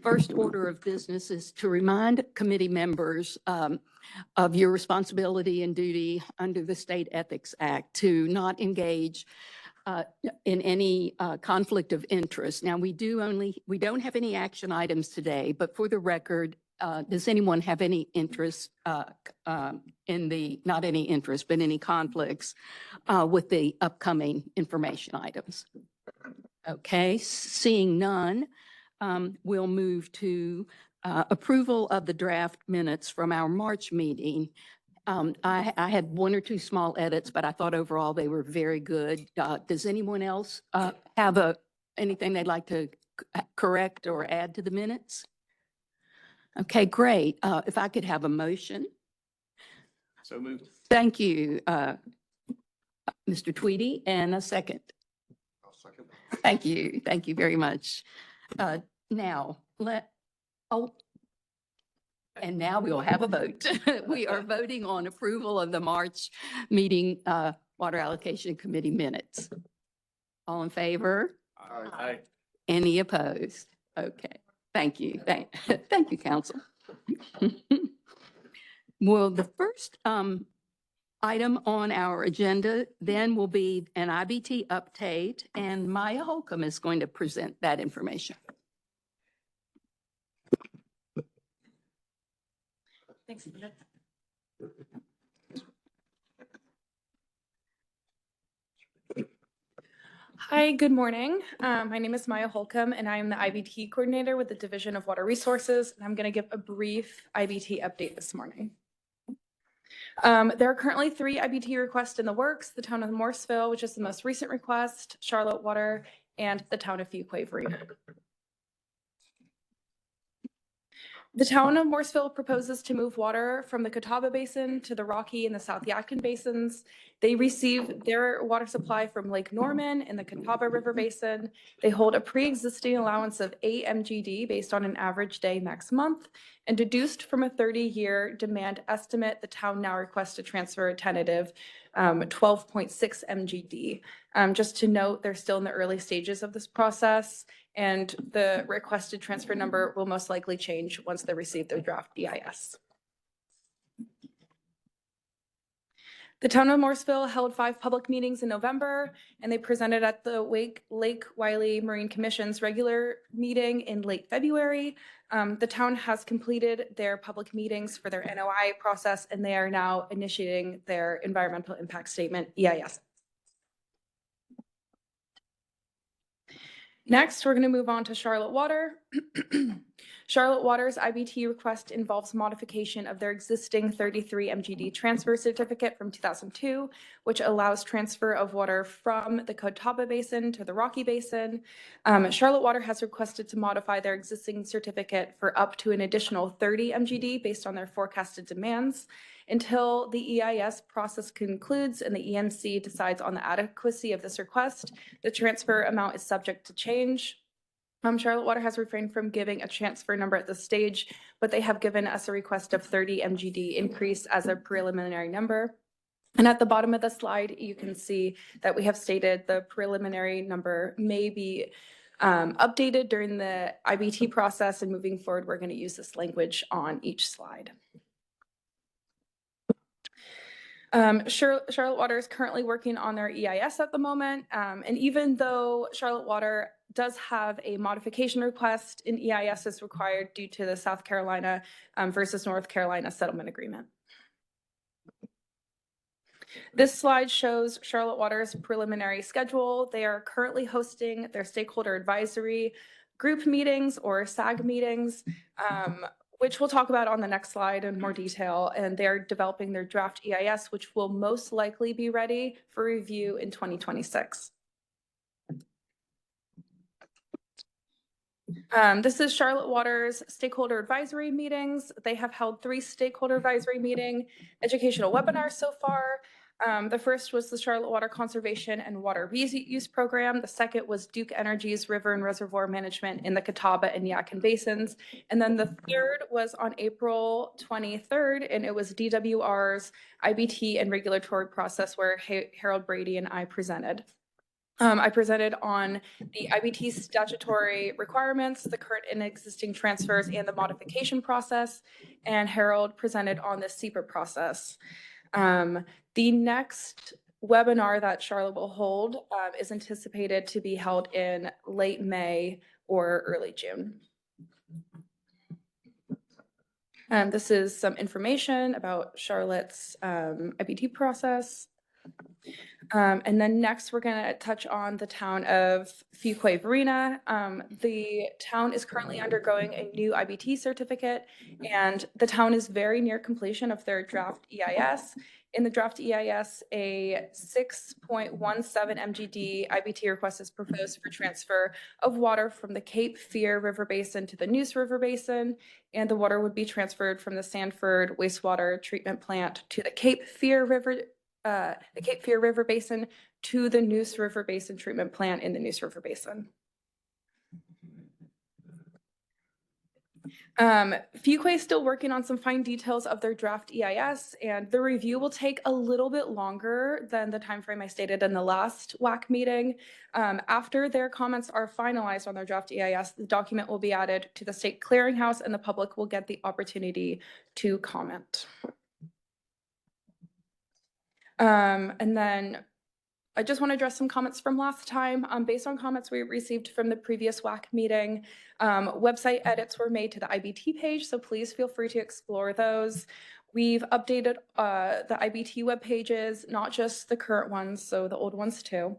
First order of business is to remind committee members of your responsibility and duty under the State Ethics Act to not engage in any conflict of interest. Now, we don't have any action items today, but for the record, does anyone have any interest not any interest, but any conflicts with the upcoming information items? Okay, seeing none, we'll move to approval of the draft minutes from our March meeting. I had one or two small edits, but I thought overall they were very good. Does anyone else have anything they'd like to correct or add to the minutes? Okay, great. If I could have a motion. So moved. Thank you, Mr. Tweedy, and a second. I'll second. Thank you. Thank you very much. Now, and now we will have a vote. We are voting on approval of the March meeting Water Allocation Committee minutes. All in favor? Aye. Any opposed? Okay, thank you. Thank you, Council. Well, the first item on our agenda then will be an IBT update, and Maya Holcomb is going to present that information. Thanks, Linda. Hi, good morning. My name is Maya Holcomb, and I am the IBT coordinator with the Division of Water Resources, and I'm going to give a brief IBT update this morning. There are currently 3 IBT requests in the works: the town of Morrisville, which is the most recent request, Charlotte Water, and the town of Fuquay-Varina. The town of Morrisville proposes to move water from the Catawba Basin to the Rocky and the South Yadkin Basins. They receive their water supply from Lake Norman in the Catawba River Basin. They hold a pre-existing allowance of 8 MGD based on an average day next month, and deduced from a 30-year demand estimate, the town now requests to transfer a tentative 12.6 MGD. Just to note, they're still in the early stages of this process, and the requested transfer number will most likely change once they receive their draft EIS. The town of Morrisville held 5 public meetings in November, and they presented at the Lake Wylie Marine Commission's regular meeting in late February. The town has completed their public meetings for their NOI process, and they are now initiating their environmental impact statement, EIS. Next, we're going to move on to Charlotte Water. Charlotte Water's IBT request involves modification of their existing 33 MGD transfer certificate from 2002, which allows transfer of water from the Catawba Basin to the Rocky Basin. Charlotte Water has requested to modify their existing certificate for up to an additional 30 MGD based on their forecasted demands. Until the EIS process concludes and the EMC decides on the adequacy of this request, the transfer amount is subject to change. Charlotte Water has refrained from giving a transfer number at this stage, but they have given us a request of 30 MGD increase as a preliminary number. And at the bottom of the slide, you can see that we have stated the preliminary number may be updated during the IBT process, and moving forward, we're going to use this language on each slide. Charlotte Water is currently working on their EIS at the moment, and even though Charlotte Water does have a modification request, an EIS is required due to the South Carolina versus North Carolina settlement agreement. This slide shows Charlotte Water's preliminary schedule. They are currently hosting their stakeholder advisory group meetings, or SAG meetings, which we'll talk about on the next slide in more detail, and they're developing their draft EIS, which will most likely be ready for review in 2026. This is Charlotte Water's stakeholder advisory meetings. They have held 3 stakeholder advisory educational webinars so far. The first was the Charlotte Water Conservation and Water Reuse Program. The second was Duke Energy's River and Reservoir Management in the Catawba and Yadkin Basins. And then the third was on April 23rd, and it was DWR's IBT and regulatory process, where Harold Brady and I presented. I presented on the IBT statutory requirements, the current and existing transfers, and the modification process. And Harold presented on the SEPA process. The next webinar that Charlotte will hold is anticipated to be held in late May or early June. This is some information about Charlotte's IBT process. And then next, we're going to touch on the town of Fuquay-Varina. The town is currently undergoing a new IBT certificate, and the town is very near completion of their draft EIS. In the draft EIS, a 6.17 MGD IBT request is proposed for transfer of water from the Cape Fear River Basin to the Neuse River Basin, and the water would be transferred from the Sanford wastewater treatment plant to the Cape Fear River Basin to the Neuse River Basin treatment plant in the Neuse River Basin. Fuquay is still working on some fine details of their draft EIS, and the review will take a little bit longer than the timeframe I stated in the last WAC meeting. After their comments are finalized on their draft EIS, the document will be added to the state clearinghouse, and the public will get the opportunity to comment. And then I just want to address some comments from last time. Based on comments we received from the previous WAC meeting, website edits were made to the IBT page, so please feel free to explore those. We've updated the IBT web pages, not just the current ones, so the old ones too.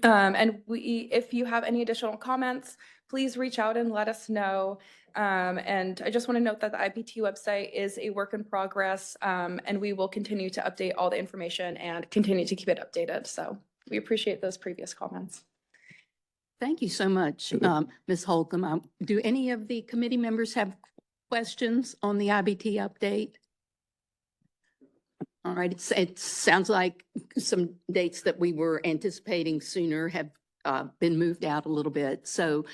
And if you have any additional comments, please reach out and let us know. And I just want to note that the IBT website is a work in progress, and we will continue to update all the information and continue to keep it updated. So we appreciate those previous comments. Thank you so much, Ms. Holcomb. Do any of the committee members have questions on the IBT update? All right, it sounds like some dates that we were anticipating sooner have been moved out a little bit. So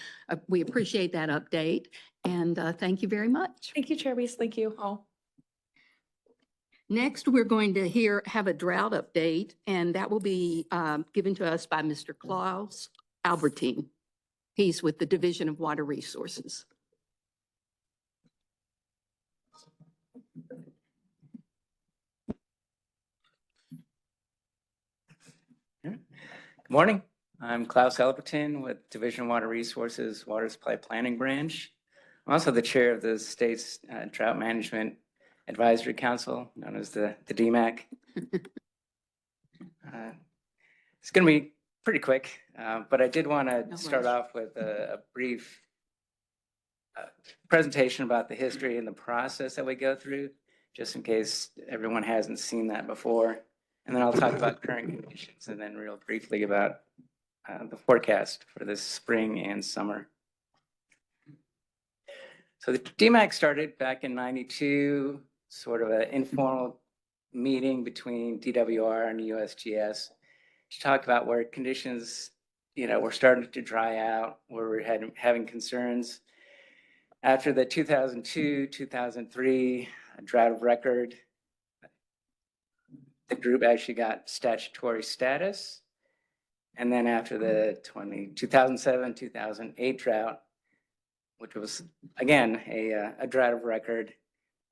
we appreciate that update, and thank you very much. Thank you, Chair Weiss. Thank you all. Next, we're going to have a drought update, and that will be given to us by Mr. Klaus Albertine. He's with the Division of Water Resources. Good morning. I'm Klaus Albertine with Division of Water Resources, Water Supply Planning Branch. I'm also the chair of the state's Drought Management Advisory Council, known as the DMAC. It's going to be pretty quick, but I did want to start off with a brief presentation about the history and the process that we go through, just in case everyone hasn't seen that before. And then I'll talk about current conditions and then real briefly about the forecast for this spring and summer. So the DMAC started back in '92, sort of an informal meeting between DWR and USGS to talk about where conditions, were starting to dry out, where we're having concerns. After the 2002, 2003 drought of record, the group actually got statutory status. And then after the 2007, 2008 drought, which was, again, a drought of record,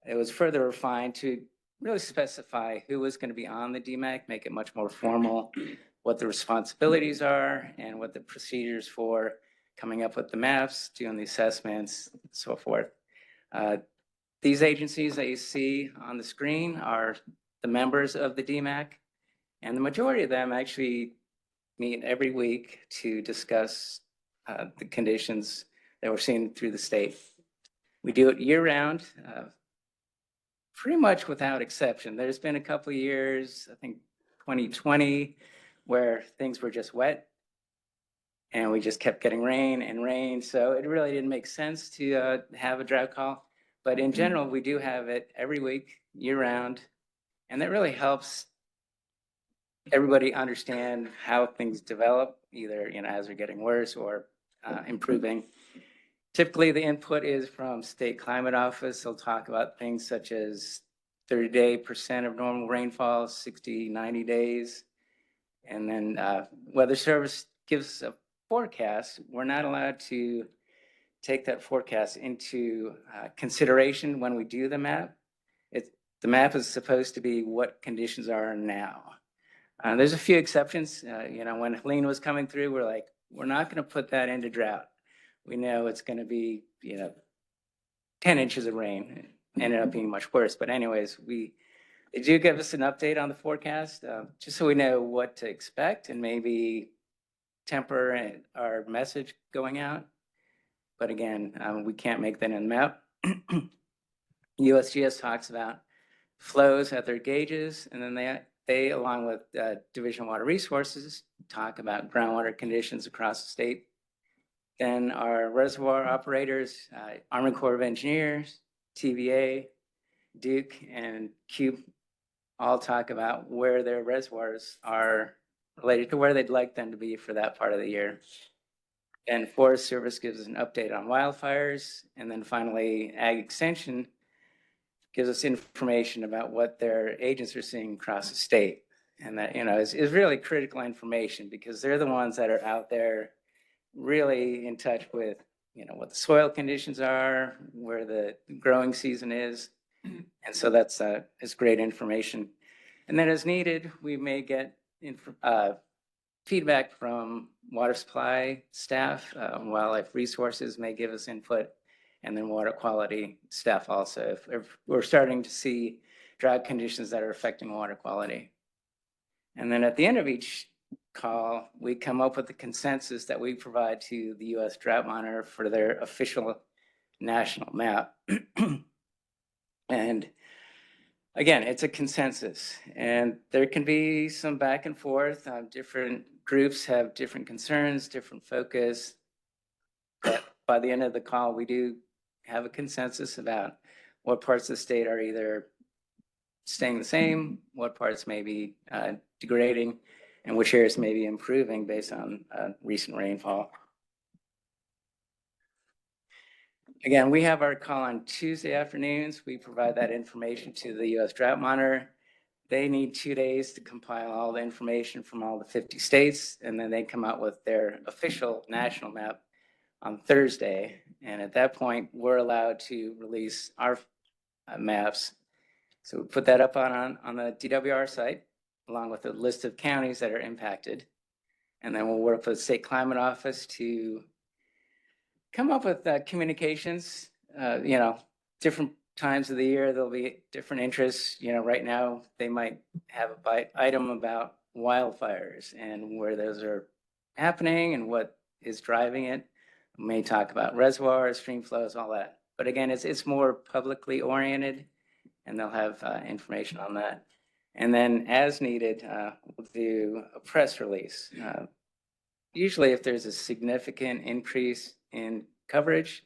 it was further refined to really specify who was going to be on the DMAC, make it much more formal, what the responsibilities are, and what the procedures for coming up with the maps, doing the assessments, and so forth. These agencies that you see on the screen are the members of the DMAC, and the majority of them actually meet every week to discuss the conditions that we're seeing through the state. We do it year-round, pretty much without exception. There's been a couple of years, I think 2020, where things were just wet and we just kept getting rain and rain. So it really didn't make sense to have a drought call. But in general, we do have it every week, year-round, and that really helps everybody understand how things develop, either as they're getting worse or improving. Typically, the input is from State Climate Office. They'll talk about things such as 30-day % of normal rainfall, 60, 90 days. And then Weather Service gives a forecast. We're not allowed to take that forecast into consideration when we do the map. The map is supposed to be what conditions are now. There's a few exceptions. When Helene was coming through, we're like, we're not going to put that into drought. We know it's going to be, 10 inches of rain. It ended up being much worse. But anyways, they do give us an update on the forecast, just so we know what to expect and maybe temper our message going out. But again, we can't make that in the map. USGS talks about flows at their gauges, and then they along with Division of Water Resources, talk about groundwater conditions across the state. Then our reservoir operators, Army Corps of Engineers, TVA, Duke, and Cube all talk about where their reservoirs are related to where they'd like them to be for that part of the year. And Forest Service gives us an update on wildfires. And then finally, Ag Extension gives us information about what their agents are seeing across the state. And that, is really critical information because they're the ones that are out there really in touch with, what the soil conditions are, where the growing season is. And so that's great information. And then as needed, we may get feedback from water supply staff, wildlife resources may give us input, and then water quality staff also, if we're starting to see drought conditions that are affecting water quality. And then at the end of each call, we come up with the consensus that we provide to the U.S. Drought Monitor for their official national map. And again, it's a consensus, and there can be some back and forth. Different groups have different concerns, different focus. But by the end of the call, we do have a consensus about what parts of the state are either staying the same, what parts may be degrading, and which areas may be improving based on recent rainfall. Again, we have our call on Tuesday afternoons. We provide that information to the U.S. Drought Monitor. They need 2 days to compile all the information from all the 50 states, and then they come out with their official national map on Thursday. And at that point, we're allowed to release our maps. So we put that up on the DWR site, along with a list of counties that are impacted. And then we'll work with the State Climate Office to come up with communications. Different times of the year, there'll be different interests. Right now they might have a item about wildfires and where those are happening and what is driving it. We may talk about reservoirs, stream flows, all that. But again, it's more publicly oriented, and they'll have information on that. And then as needed, we'll do a press release. Usually if there's a significant increase in coverage,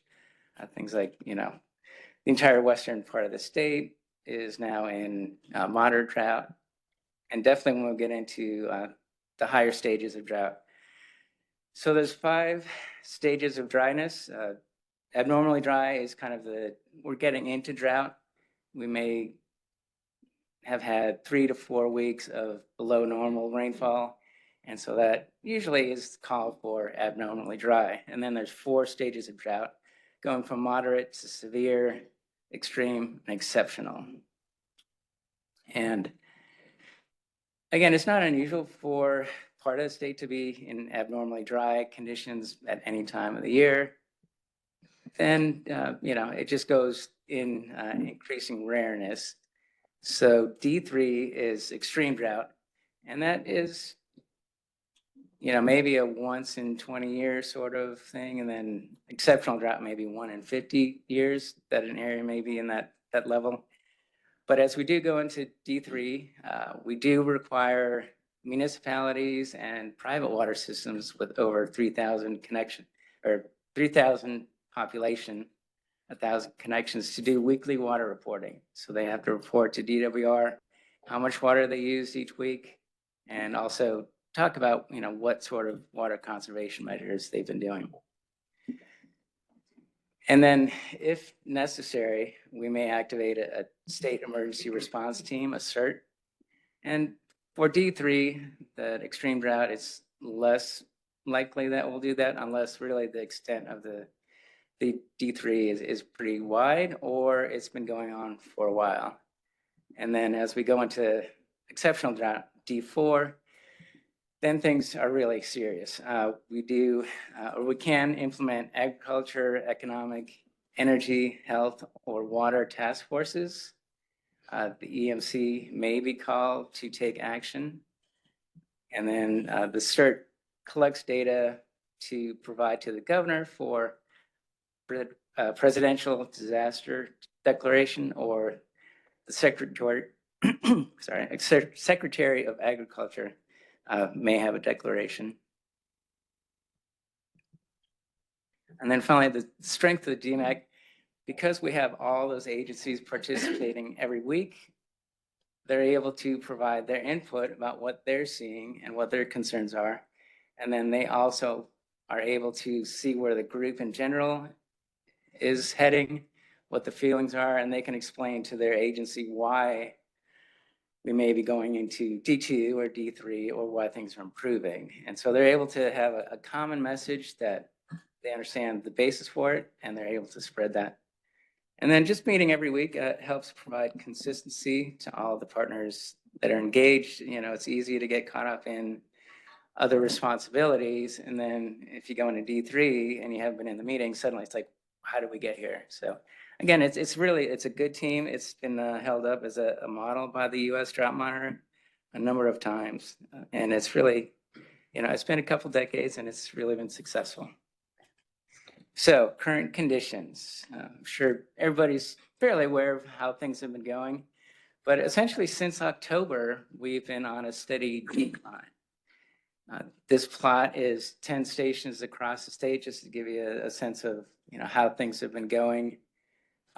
things like, the entire western part of the state is now in moderate drought, and definitely when we get into the higher stages of drought. So there's 5 stages of dryness. Abnormally dry is kind of we're getting into drought. We may have had 3 to 4 weeks of below normal rainfall. And so that usually is called for abnormally dry. And then there's 4 stages of drought, going from moderate to severe, extreme, and exceptional. And again, it's not unusual for part of the state to be in abnormally dry conditions at any time of the year. Then, it just goes in increasing rareness. So D3 is extreme drought, and that is, maybe a once in 20 years sort of thing. And then exceptional drought, maybe 1 in 50 years that an area may be in that level. But as we do go into D3, we do require municipalities and private water systems with over 3,000 population, 1,000 connections to do weekly water reporting. So they have to report to DWR how much water they use each week, and also talk about, what sort of water conservation measures they've been doing. And then if necessary, we may activate a state emergency response team, a CERT. And For D3, the extreme drought, it's less likely that we'll do that unless really the extent of the D3 is pretty wide or it's been going on for a while. And then as we go into exceptional drought, D4, then things are really serious. We do, or we can implement agriculture, economic, energy, health, or water task forces. The EMC may be called to take action. And then the CERT collects data to provide to the governor for presidential disaster declaration, or the secretary, Secretary of Agriculture may have a declaration. And then finally, the strength of the DMAC, because we have all those agencies participating every week, they're able to provide their input about what they're seeing and what their concerns are. And then they also are able to see where the group in general is heading, what the feelings are, and they can explain to their agency why we may be going into D2 or D3 or why things are improving. And so they're able to have a common message that they understand the basis for it, and they're able to spread that. And then just meeting every week helps provide consistency to all the partners that are engaged. You know, it's easy to get caught up in other responsibilities. And then if you go into D3 and you haven't been in the meeting, suddenly it's like, how did we get here? So again, it's a good team. It's been held up as a model by the U.S. Drought Monitor a number of times. And it's really, you know, it's been a couple decades and it's really been successful. So current conditions, I'm sure everybody's fairly aware of how things have been going, but essentially since October, we've been on a steady decline. This plot is 10 stations across the state, just to give you a sense of, you know, how things have been going.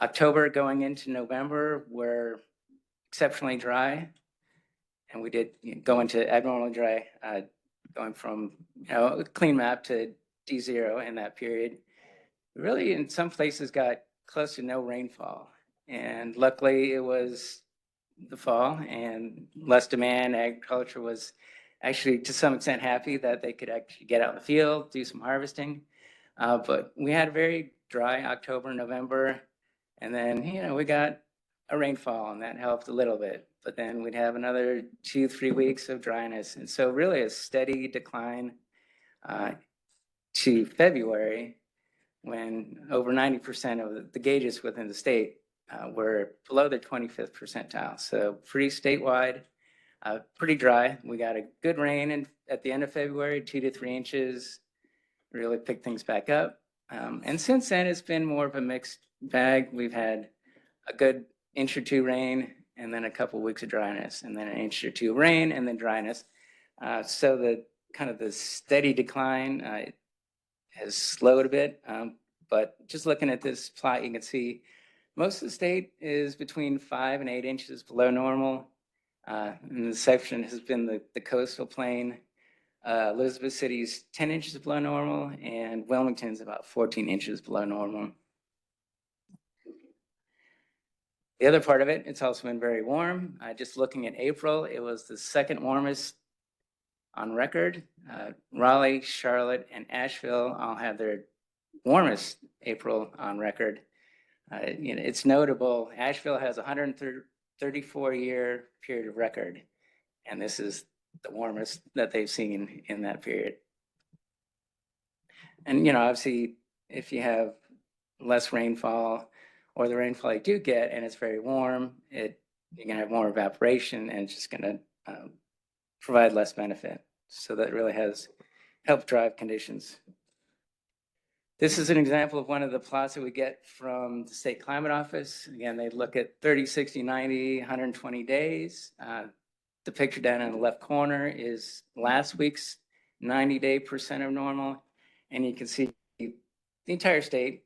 October going into November were exceptionally dry, and we did go into abnormally dry, going from, you know, a clean map to D0 in that period. We really, in some places, got close to no rainfall, and luckily it was the fall and less demand. Agriculture was actually to some extent happy that they could actually get out in the field, do some harvesting. But we had a very dry October, November, and then, you know, we got a rainfall and that helped a little bit, but then we'd have another 2-3 weeks of dryness. And so really a steady decline to February, when over 90% of the gauges within the state were below the 25th percentile. So pretty statewide, pretty dry. We got a good rain at the end of February, 2 to 3 inches, really picked things back up. And since then, it's been more of a mixed bag. We've had a good inch or two rain, and then a couple weeks of dryness, and then an inch or two of rain, and then dryness. So the kind of the steady decline has slowed a bit, but just looking at this plot, you can see most of the state is between 5 and 8 inches below normal. And the section has been the coastal plain. Elizabeth City's 10 inches below normal, and Wilmington's about 14 inches below normal. The other part of it, it's also been very warm. Just looking at April, it was the second warmest on record. Raleigh, Charlotte, and Asheville all have their warmest April on record. You know, it's notable. Asheville has a 134-year period of record, and this is the warmest that they've seen in that period. And, you know, obviously, if you have less rainfall, or the rainfall you do get, and it's very warm, you're gonna have more evaporation, and it's just gonna provide less benefit. So that really has helped drive conditions. This is an example of one of the plots that we get from the State Climate Office. Again, they look at 30, 60, 90, 120 days. The picture down in the left corner is last week's 90-day percent of normal. And you can see the entire state,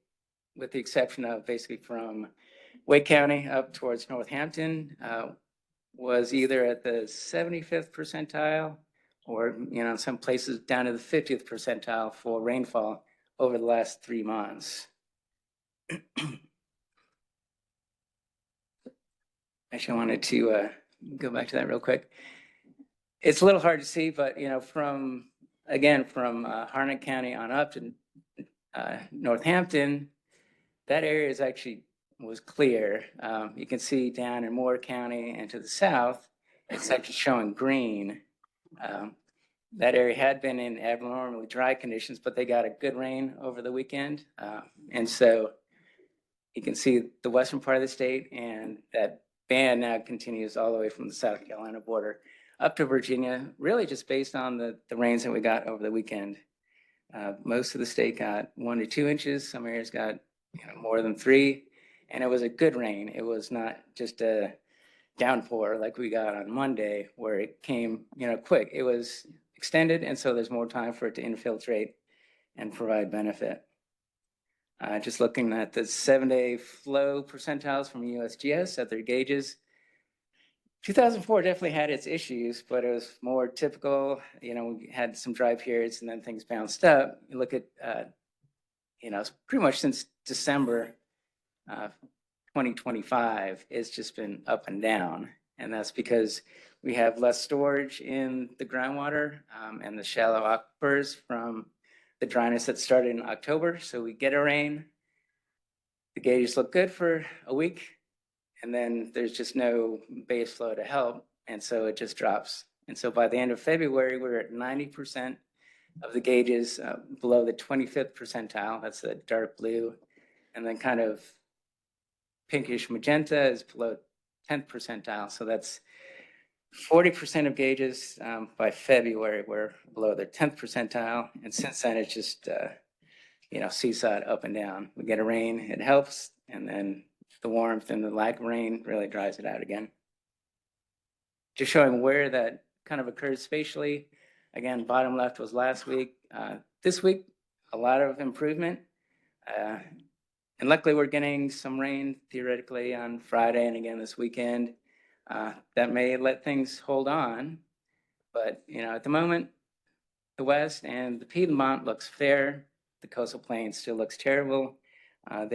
with the exception of basically from Wake County up towards Northampton, was either at the 75th percentile or, you know, in some places down to the 50th percentile for rainfall over the last 3 months. Actually, I wanted to go back to that real quick. It's a little hard to see, but from Harnett County on up to Northampton, that area is actually was clear. You can see down in Moore County and to the south, it's actually showing green. That area had been in abnormally dry conditions, but they got a good rain over the weekend. And so you can see the western part of the state, and that band now continues all the way from the South Carolina border up to Virginia, really just based on the rains that we got over the weekend. Most of the state got 1 to 2 inches. Some areas got more than 3, and it was a good rain. It was not just a downpour like we got on Monday, where it came quick. It was extended, and so there's more time for it to infiltrate and provide benefit. Just looking at the 7-day flow percentiles from USGS at their gauges, 2004 definitely had its issues, but it was more typical. We had some dry periods and then things bounced up. You look at, pretty much since December 2025, it's just been up and down. And that's because we have less storage in the groundwater and the shallow aquifers from the dryness that started in October. So we get a rain, the gauges look good for a week, and then there's just no base flow to help, and so it just drops. And so by the end of February, we're at 90% of the gauges below the 25th percentile. That's the dark blue, and then kind of pinkish magenta is below 10th percentile. So that's 40% of gauges by February were below their 10th percentile, and since then it's just seesawed up and down. We get a rain, it helps, and then the warmth and the lack of rain really dries it out again. Just showing where that kind of occurs spatially. Again, bottom left was last week. This week, a lot of improvement. And luckily we're getting some rain theoretically on Friday and again this weekend. That may let things hold on. But at the moment, the West and the Piedmont looks fair. The coastal plain still looks terrible. I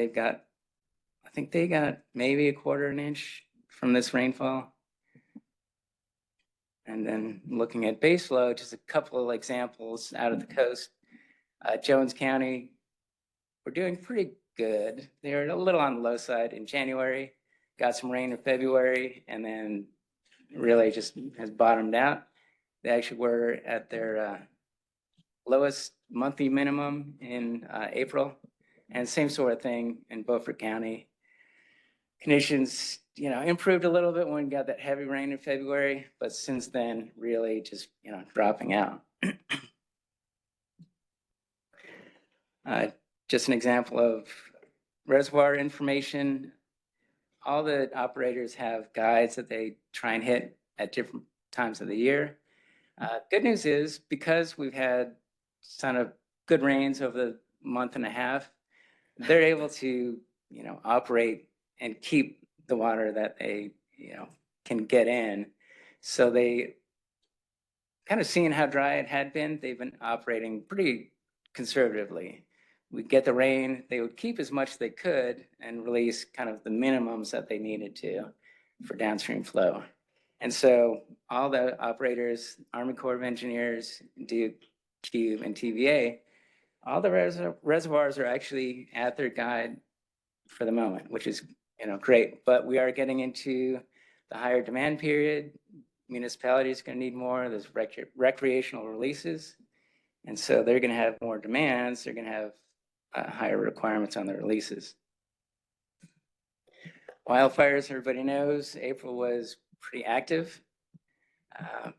think they got maybe 1/4 inch from this rainfall. And then looking at base flow, just a couple of examples out of the coast. Jones County, we're doing pretty good. They're a little on the low side in January, got some rain in February, and then really just has bottomed out. They actually were at their lowest monthly minimum in April, and same sort of thing in Beaufort County. Conditions, improved a little bit when we got that heavy rain in February, but since then, really just, dropping out. Just an example of reservoir information. All the operators have guides that they try and hit at different times of the year. Good news is, because we've had kind of good rains over the month and a half, they're able to, operate and keep the water that they, can get in. So they kind of seeing how dry it had been, they've been operating pretty conservatively. We get the rain, they would keep as much as they could and release kind of the minimums that they needed to for downstream flow. And so all the operators, Army Corps of Engineers, Duke, Cube, and TVA, all the reservoirs are actually at their guide for the moment, which is great. But we are getting into the higher demand period. Municipalities are going to need more. There's recreational releases, and so they're going to have more demands. They're going to have higher requirements on their releases. Wildfires, everybody knows, April was pretty active. The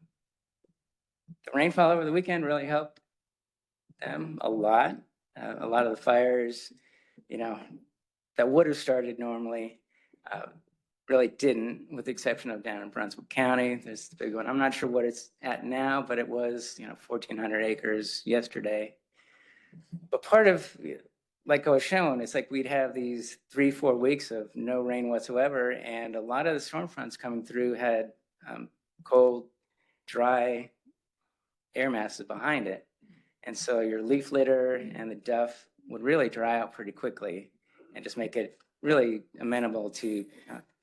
rainfall over the weekend really helped them a lot. A lot of the fires, that would have started normally, really didn't, with the exception of down in Brunswick County. There's the big one. I'm not sure what it's at now, but it was, 1,400 acres yesterday. But part of, like I was showing, it's like we'd have these 3-4 weeks of no rain whatsoever, and a lot of the storm fronts coming through had cold, dry air masses behind it. And so your leaf litter and the duff would really dry out pretty quickly and just make it really amenable to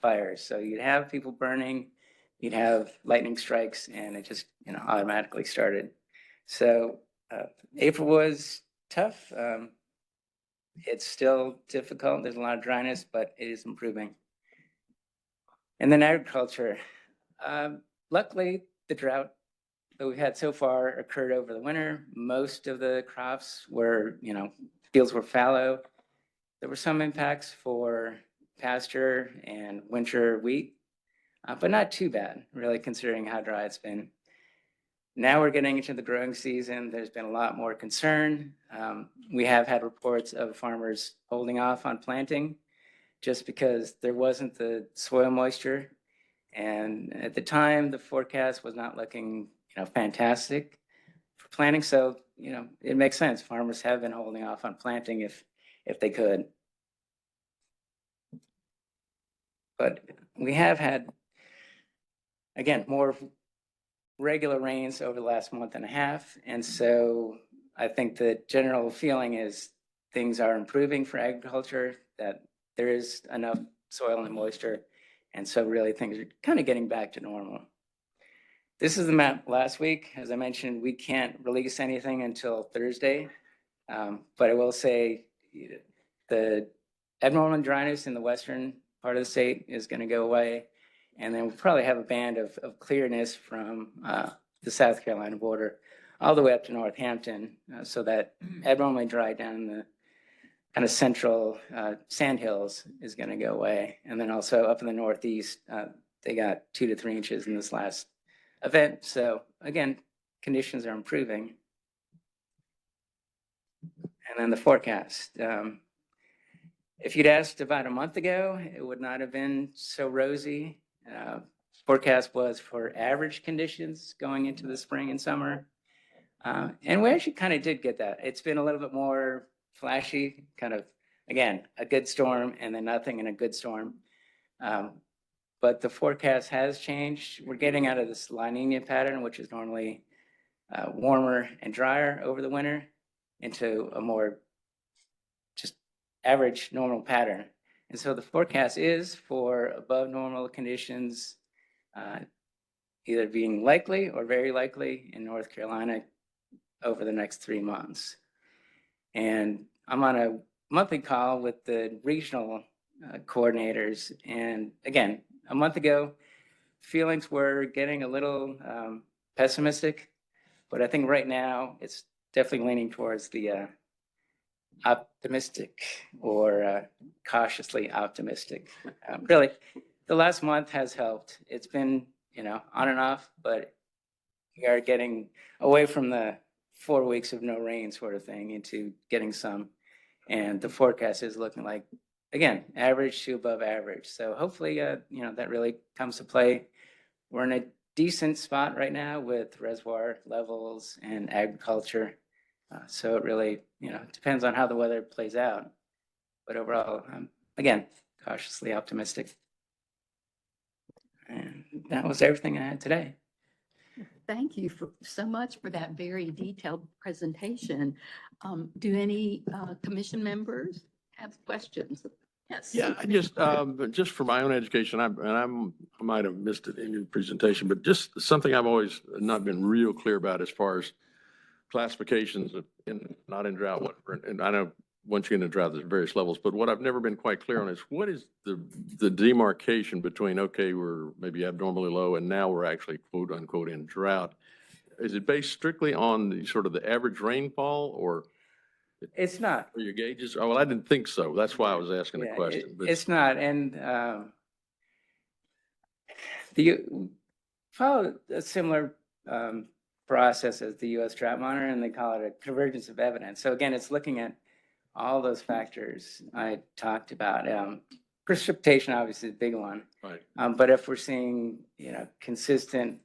fires. So you'd have people burning you'd have lightning strikes and it just, automatically started. So April was tough. It's still difficult. There's a lot of dryness, but it is improving. And then agriculture. Luckily, the drought that we've had so far occurred over the winter. Most of the crops were, fields were fallow. There were some impacts for pasture and winter wheat, but not too bad, really, considering how dry it's been. Now we're getting into the growing season. There's been a lot more concern. We have had reports of farmers holding off on planting just because there wasn't the soil moisture. And at the time, the forecast was not looking, fantastic for planting. So, it makes sense. Farmers have been holding off on planting if they could. But we have had, again, more regular rains over the last month and a half. And so I think the general feeling is things are improving for agriculture, that there is enough soil and moisture. And so really things are kind of getting back to normal. This is the map last week. As I mentioned, we can't release anything until Thursday. But I will say the abnormal dryness in the western part of the state is going to go away. And then we'll probably have a band of clearness from the South Carolina border all the way up to Northampton, so that abnormally dry down the kind of central sand hills is going to go away. And then also up in the Northeast, they got 2 to 3 inches in this last event. So again, conditions are improving. And then the forecast. If you'd asked about a month ago, it would not have been so rosy. Forecast was for average conditions going into the spring and summer. And we actually kind of did get that. It's been a little bit more flashy, kind of, again, a good storm and then nothing and a good storm. But the forecast has changed. We're getting out of this La Nina pattern, which is normally warmer and drier over the winter, into a more just average normal pattern. And so the forecast is for above normal conditions, either being likely or very likely in North Carolina over the next 3 months. And I'm on a monthly call with the regional coordinators. And again, a month ago, feelings were getting a little pessimistic, but I think right now it's definitely leaning towards the optimistic or cautiously optimistic. Really, the last month has helped. It's been, on and off, but we are getting away from the 4 weeks of no rain sort of thing into getting some. And the forecast is looking like, again, average to above average. So hopefully, that really comes to play. We're in a decent spot right now with reservoir levels and agriculture. So it really, depends on how the weather plays out. But overall, again, cautiously optimistic. And that was everything I had today. Thank you so much for that very detailed presentation. Do any commission members have questions? Yes. Yeah, I just for my own education, I might have missed it in your presentation, but just something I've always not been real clear about as far as classifications not in drought. And I know once you get into drought, there's various levels, but what I've never been quite clear on is what is the demarcation between, okay, we're maybe abnormally low and now we're actually quote unquote in drought. Is it based strictly on the sort of the average rainfall or? It's not. Are your gauges? Oh, well, I didn't think so. That's why I was asking the question. But It's not. And follow a similar process as the U.S. Drought Monitor, and they call it a convergence of evidence. So again, it's looking at all those factors I talked about. Precipitation, obviously, is a big one. right. But if we're seeing, consistent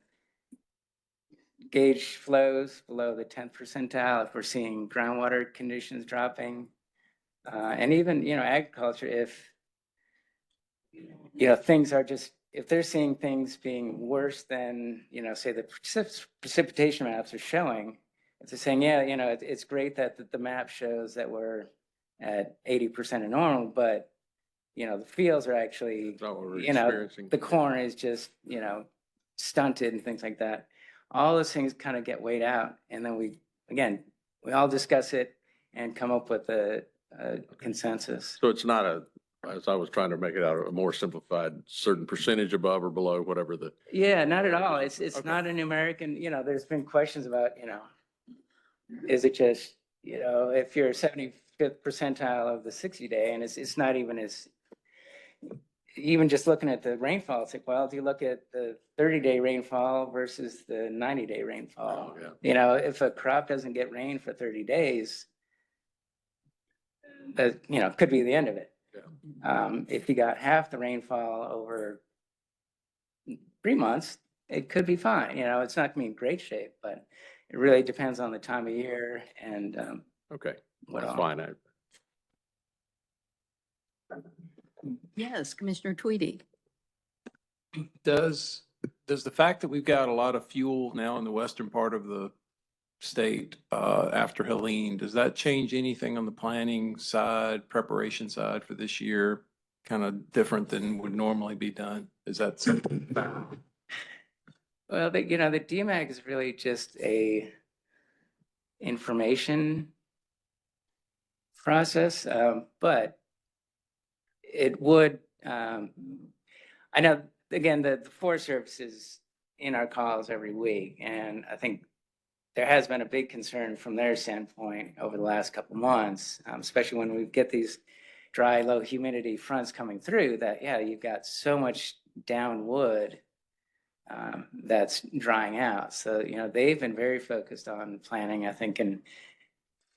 gauge flows below the 10th percentile, if we're seeing groundwater conditions dropping, and even, agriculture, if, things are just, if they're seeing things being worse than, say the precipitation maps are showing, if they're saying, yeah, it's great that the map shows that we're at 80% of normal, but, the fields are actually, That's not what we're experiencing. the corn is just, stunted and things like that. All those things kind of get weighed out, and then we all discuss it and come up with a consensus. So it's not as I was trying to make it out, a more simplified certain percentage above or below, whatever the. Yeah, not at all. It's Okay. not a numeric, and, there's been questions about, is it just, if you're 75th percentile of the 60-day, and it's not even even just looking at the rainfall, it's like, well, do you look at the 30-day rainfall versus the 90-day rainfall? Oh, yeah. If a crop doesn't get rain for 30 days, that, could be the end of it. Yeah. If you got half the rainfall over 3 months, it could be fine. It's not gonna be in great shape, but it really depends on the time of year and Okay, what that's all. fine. Yes, Commissioner Tweedy. Does the fact that we've got a lot of fuel now in the western part of the state after Helene, does that change anything on the planning side, preparation side for this year? Kind of different than would normally be done? Is that something? Well, the DMAG is really just a information process, but it would, I know, again, the Forest Service is in our calls every week, and I think there has been a big concern from their standpoint over the last couple months, especially when we get these dry, low humidity fronts coming through, that, you've got so much down wood that's drying out. So, they've been very focused on planning, I think, and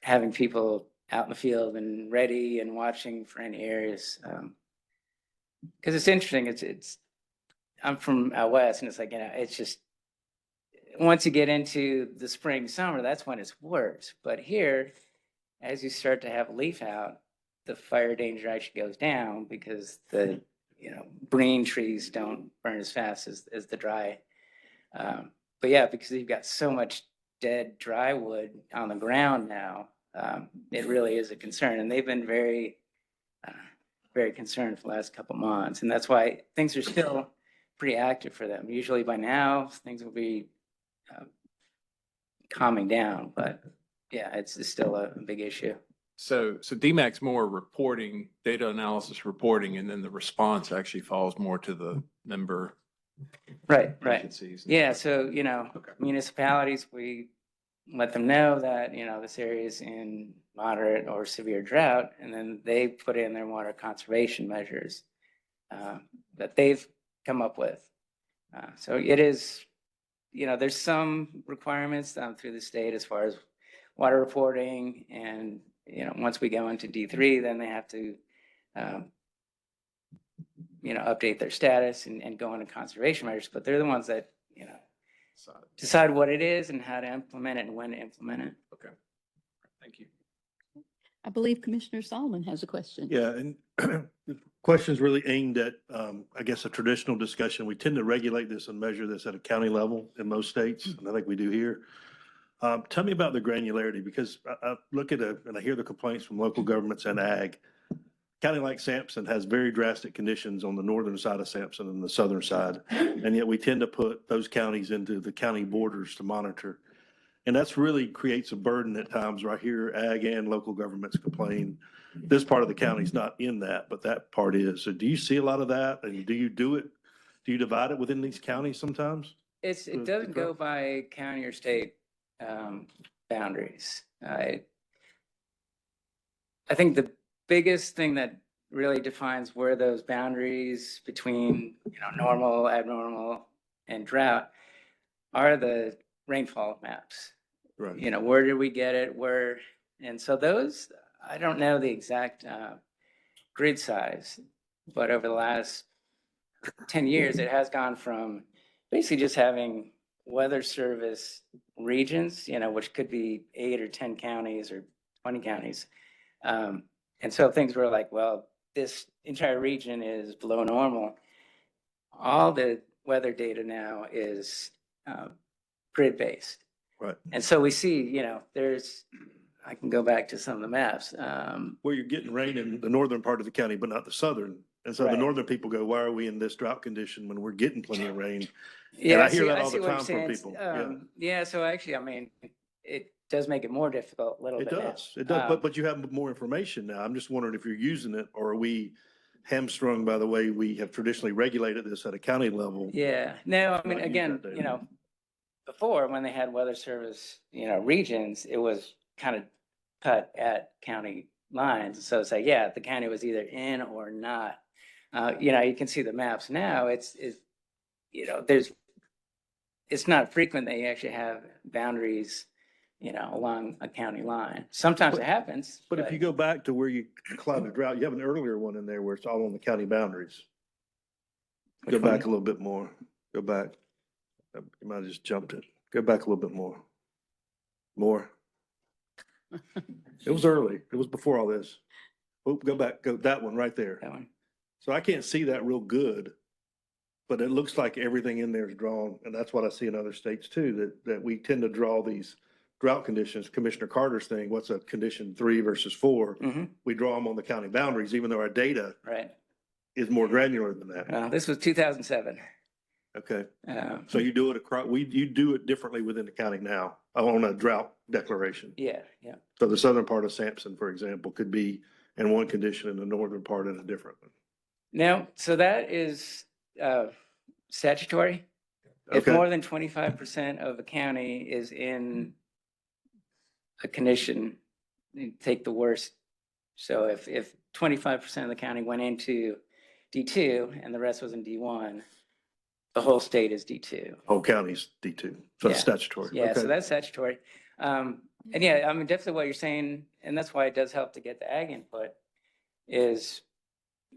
having people out in the field and ready and watching for any areas. Because it's interesting. I'm from out west, and it's like, it's just, once you get into the spring, summer, that's when it's worse. But here, as you start to have leaf out, the fire danger actually goes down because the green trees don't burn as fast as the dry. But yeah, because you've got so much dead dry wood on the ground now, it really is a concern. And they've been very, very concerned for the last couple months. And that's why things are still pretty active for them. Usually by now, things will be calming down. But yeah, it's still a big issue. So DMAC's more reporting, data analysis reporting, and then the response actually falls more to the member Right. agencies. Yeah, so, municipalities, we let them know that, this area is in moderate or severe drought, and then they put in their water conservation measures that they've come up with. So it is, there's some requirements through the state as far as water reporting, and, once we go into D3, then they have to, update their status and go into conservation measures, but they're the ones that, decide what it is and how to implement it and when to implement it. Okay. Thank you. I believe Commissioner Solomon has a question. Yeah, and the question is really aimed at, I guess, a traditional discussion. We tend to regulate this and measure this at a county level in most states, and I think we do here. Tell me about the granularity, because I look at and I hear the complaints from local governments and ag. County like Sampson has very drastic conditions on the northern side of Sampson and the southern side, and yet we tend to put those counties into the county borders to monitor. And that's really creates a burden at times. Right here, ag and local governments complain. This part of the county's not in that, but that part is. So do you see a lot of that? And do you do it? Do you divide it within these counties sometimes? It doesn't go by county or state boundaries. I think the biggest thing that really defines where those boundaries between, normal, abnormal, and drought are the rainfall maps. Right. Where did we get it? And so those, I don't know the exact grid size, but over the last 10 years, it has gone from basically just having weather service regions, which could be 8 or 10 counties or 20 counties. And so things were like, well, this entire region is below normal. All the weather data now is grid-based. Right. And so we see, I can go back to some of the maps. Where you're getting rain in the northern part of the county, but not the southern. And so the Right. northern people go, why are we in this drought condition when we're getting plenty of rain? Yeah, I hear that all see the what you're time from saying. people, yeah. Yeah, so actually, I mean, it does make it more difficult a little It bit now. does, it does, but you have more information now. I'm just wondering if you're using it, or are we hamstrung by the way we have traditionally regulated this at a county level? Yeah, no, I mean, Not use again, that data. you know, before when they had weather service, you know, regions, it was kind of cut at county lines. So it's like, yeah, the county was either in or not. You know, you can see the maps now. It's you know, it's not frequent that you actually have boundaries, you know, along a county line. Sometimes it happens. But if you go back to where you cloud the drought, you have an earlier one in there where it's all on the county boundaries. Go Which one? back a little bit more. Go back. You might have just jumped it. Go back a little bit more. More. It was early. It was before all this. Oh, go back. Go that one right there. That one. So I can't see that real good. But it looks like everything in there is drawn, and that's what I see in other states too, that we tend to draw these drought conditions. Commissioner Carter's thing, what's a condition 3 versus 4? Mhm. We draw them on the county boundaries, even though our data Right. is more granular than that. This was 2007. Okay, Um, so you do it across, you do it differently within the county now on a drought declaration. yeah, yeah. So the southern part of Sampson, for example, could be in one condition and the northern part in a different one. Now, so that is statutory. If Okay. more than 25% of a county is in a condition, you take the worst. So if 25% of the county went into D2 and the rest was in D1, the whole state is D2. Whole county's D2, so it's Yeah. statutory. Yeah, so Okay. that's statutory. And yeah, I mean, definitely what you're saying, and that's why it does help to get the ag input, is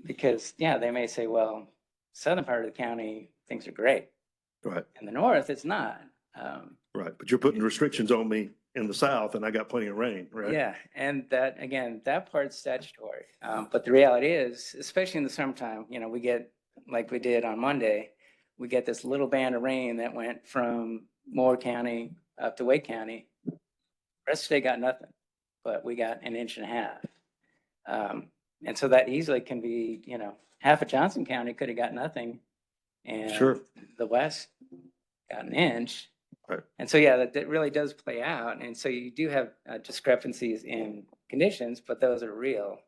because, yeah, they may say, well, southern part of the county, things are great. Right. In the north, it's not. Right, but you're putting restrictions on me in the south and I got plenty of rain, right? Yeah, and that, again, that part's statutory. But the reality is, especially in the summertime, you know, we get, like we did on Monday, we get this little band of rain that went from Moore County up to Wake County. Rest of the state got nothing, but we got an inch and a half. And so that easily can be, you know, half of Johnson County could have got nothing. And Sure. the west got an inch. Right. And so, yeah, that really does play out. And so you do have discrepancies in conditions, but those are real.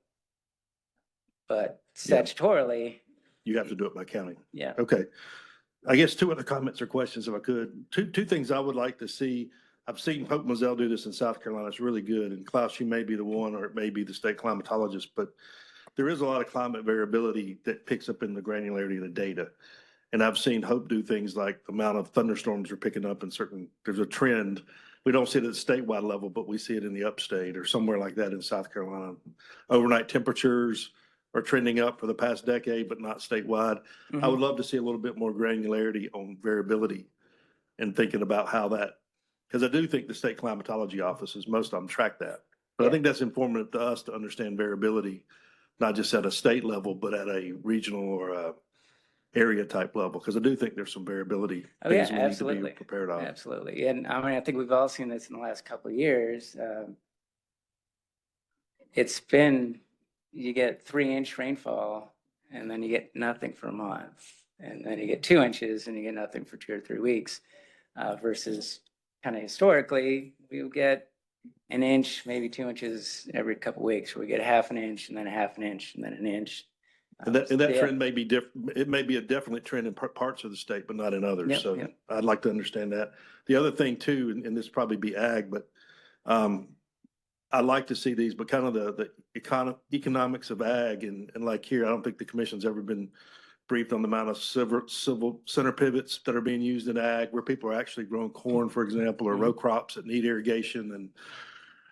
But Yeah. statutorily, You have to do it by county. yeah. Okay. I guess 2 other comments or questions if I could. Two things I would like to see. I've seen Pope Moselle do this in South Carolina. It's really good. And Klaus, you may be the one, or it may be the state climatologist, but there is a lot of climate variability that picks up in the granularity of the data. And I've seen Hope do things like the amount of thunderstorms are picking up in there's a trend. We don't see it at the statewide level, but we see it in the upstate or somewhere like that in South Carolina. Overnight temperatures are trending up for the past decade, but not statewide. I Mhm. would love to see a little bit more granularity on variability and thinking about how that, because I do think the state climatology offices, most of them track that. But I Yeah. think that's informative to us to understand variability, not just at a state level, but at a regional or a area type level, because I do think there's some variability. Oh, yeah, things we need to be absolutely. Prepared on. Absolutely. And I mean, I think we've all seen this in the last couple of years. It's been, you get 3-inch rainfall and then you get nothing for a month. And then you get 2 inches and you get nothing for 2 or 3 weeks, versus kind of historically, we would get an inch, maybe 2 inches every couple of weeks, where we get half an inch and then a half an inch and then an inch. And that Yeah. trend may be different. It may be a definite trend in parts of the state, but not in others. Yep, So yep. I'd like to understand that. The other thing too, and this probably be ag, but I'd like to see these, but kind of the economics of ag and like here, I don't think the commission's ever been briefed on the amount of civil center pivots that are being used in ag, where people are actually growing corn, for example, or row crops that need irrigation, and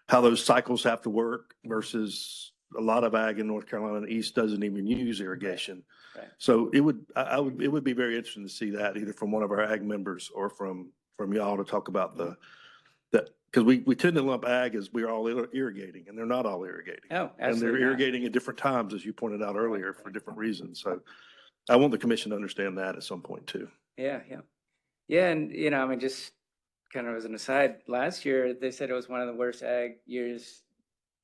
how those cycles have to work versus a lot of ag in North Carolina and East doesn't even use irrigation. Right. So it would be very interesting to see that either from one of our ag members or from y'all to talk about that, because we tend to lump ag as we're all irrigating, and they're not all irrigating. Oh, And they're absolutely. not. irrigating at different times, as you pointed out earlier, for different reasons. So I want the commission to understand that at some point too. Yeah, yeah. Yeah, and you know, I mean, just kind of as an aside, last year they said it was one of the worst ag years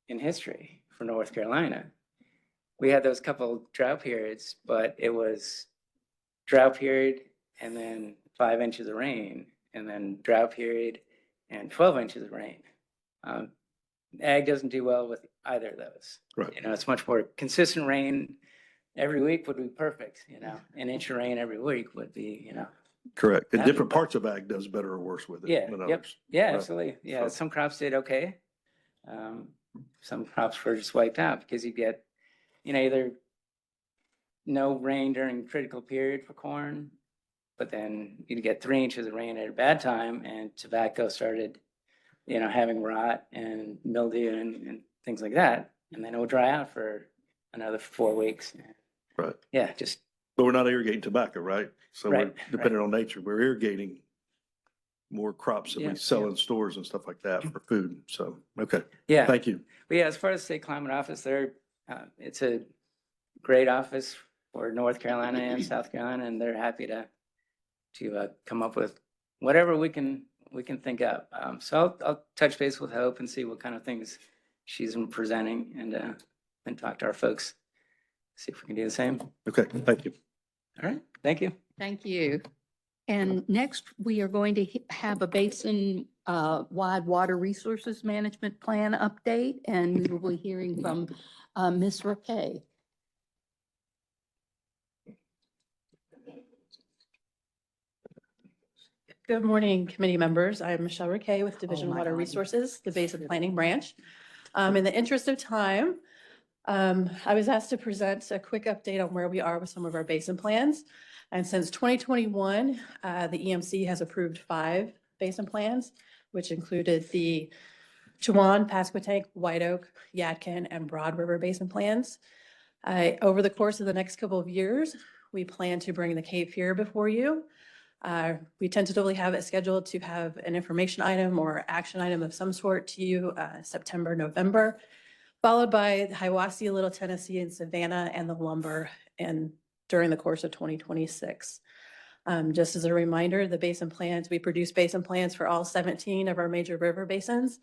in history for North Carolina, we had those couple drought periods, but it was drought period and then 5 inches of rain, and then drought period and 12 inches of rain. Ag doesn't do well with either of those. Right. You know, it's much more consistent rain every week would be perfect, you know, an inch of rain every week would be, you know. Correct. And That'd be different parts of ag does better or worse with it Yeah, than yep, others. yeah, Right. absolutely. Yeah, So- some crops did okay. Some crops were just wiped out because you get, you know, either no rain during critical period for corn, but then you'd get 3 inches of rain at a bad time and tobacco started, you know, having rot and mildew and things like that. And then it would dry out for another 4 weeks. Right. Yeah, just, But we're not irrigating tobacco, right? So we're Right, dependent on nature. We're irrigating more crops that Yeah, we sell yeah. in stores and stuff like that for food. So, okay, yeah. thank you. But yeah, as far as state climate office, it's a great office for North Carolina and South Carolina, and they're happy to come up with whatever we can think up. So I'll touch base with Hope and see what kind of things she's been presenting, and talk to our folks, see if we can do the same. Okay, thank you. All right, thank you. Thank you. And next, we are going to have a basin wide water resources management plan update, and we will be hearing from Ms. Raquet. Good morning, committee members. I am Michelle Raquet with Division of my Water God. Resources, the Basin Planning Branch. In the interest of time, I was asked to present a quick update on where we are with some of our basin plans. And since 2021, the EMC has approved 5 basin plans, which included the Chewan, Pasquotank, White Oak, Yadkin, and Broad River Basin plans. Over the course of the next couple of years, we plan to bring the Cape Fear before you. We tentatively have it scheduled to have an information item or action item of some sort to you September, November, followed by Hiwassee, Little Tennessee, and Savannah, and the lumber during the course of 2026. Just as a reminder, the basin plans, we produce basin plans for all 17 of our major river basins.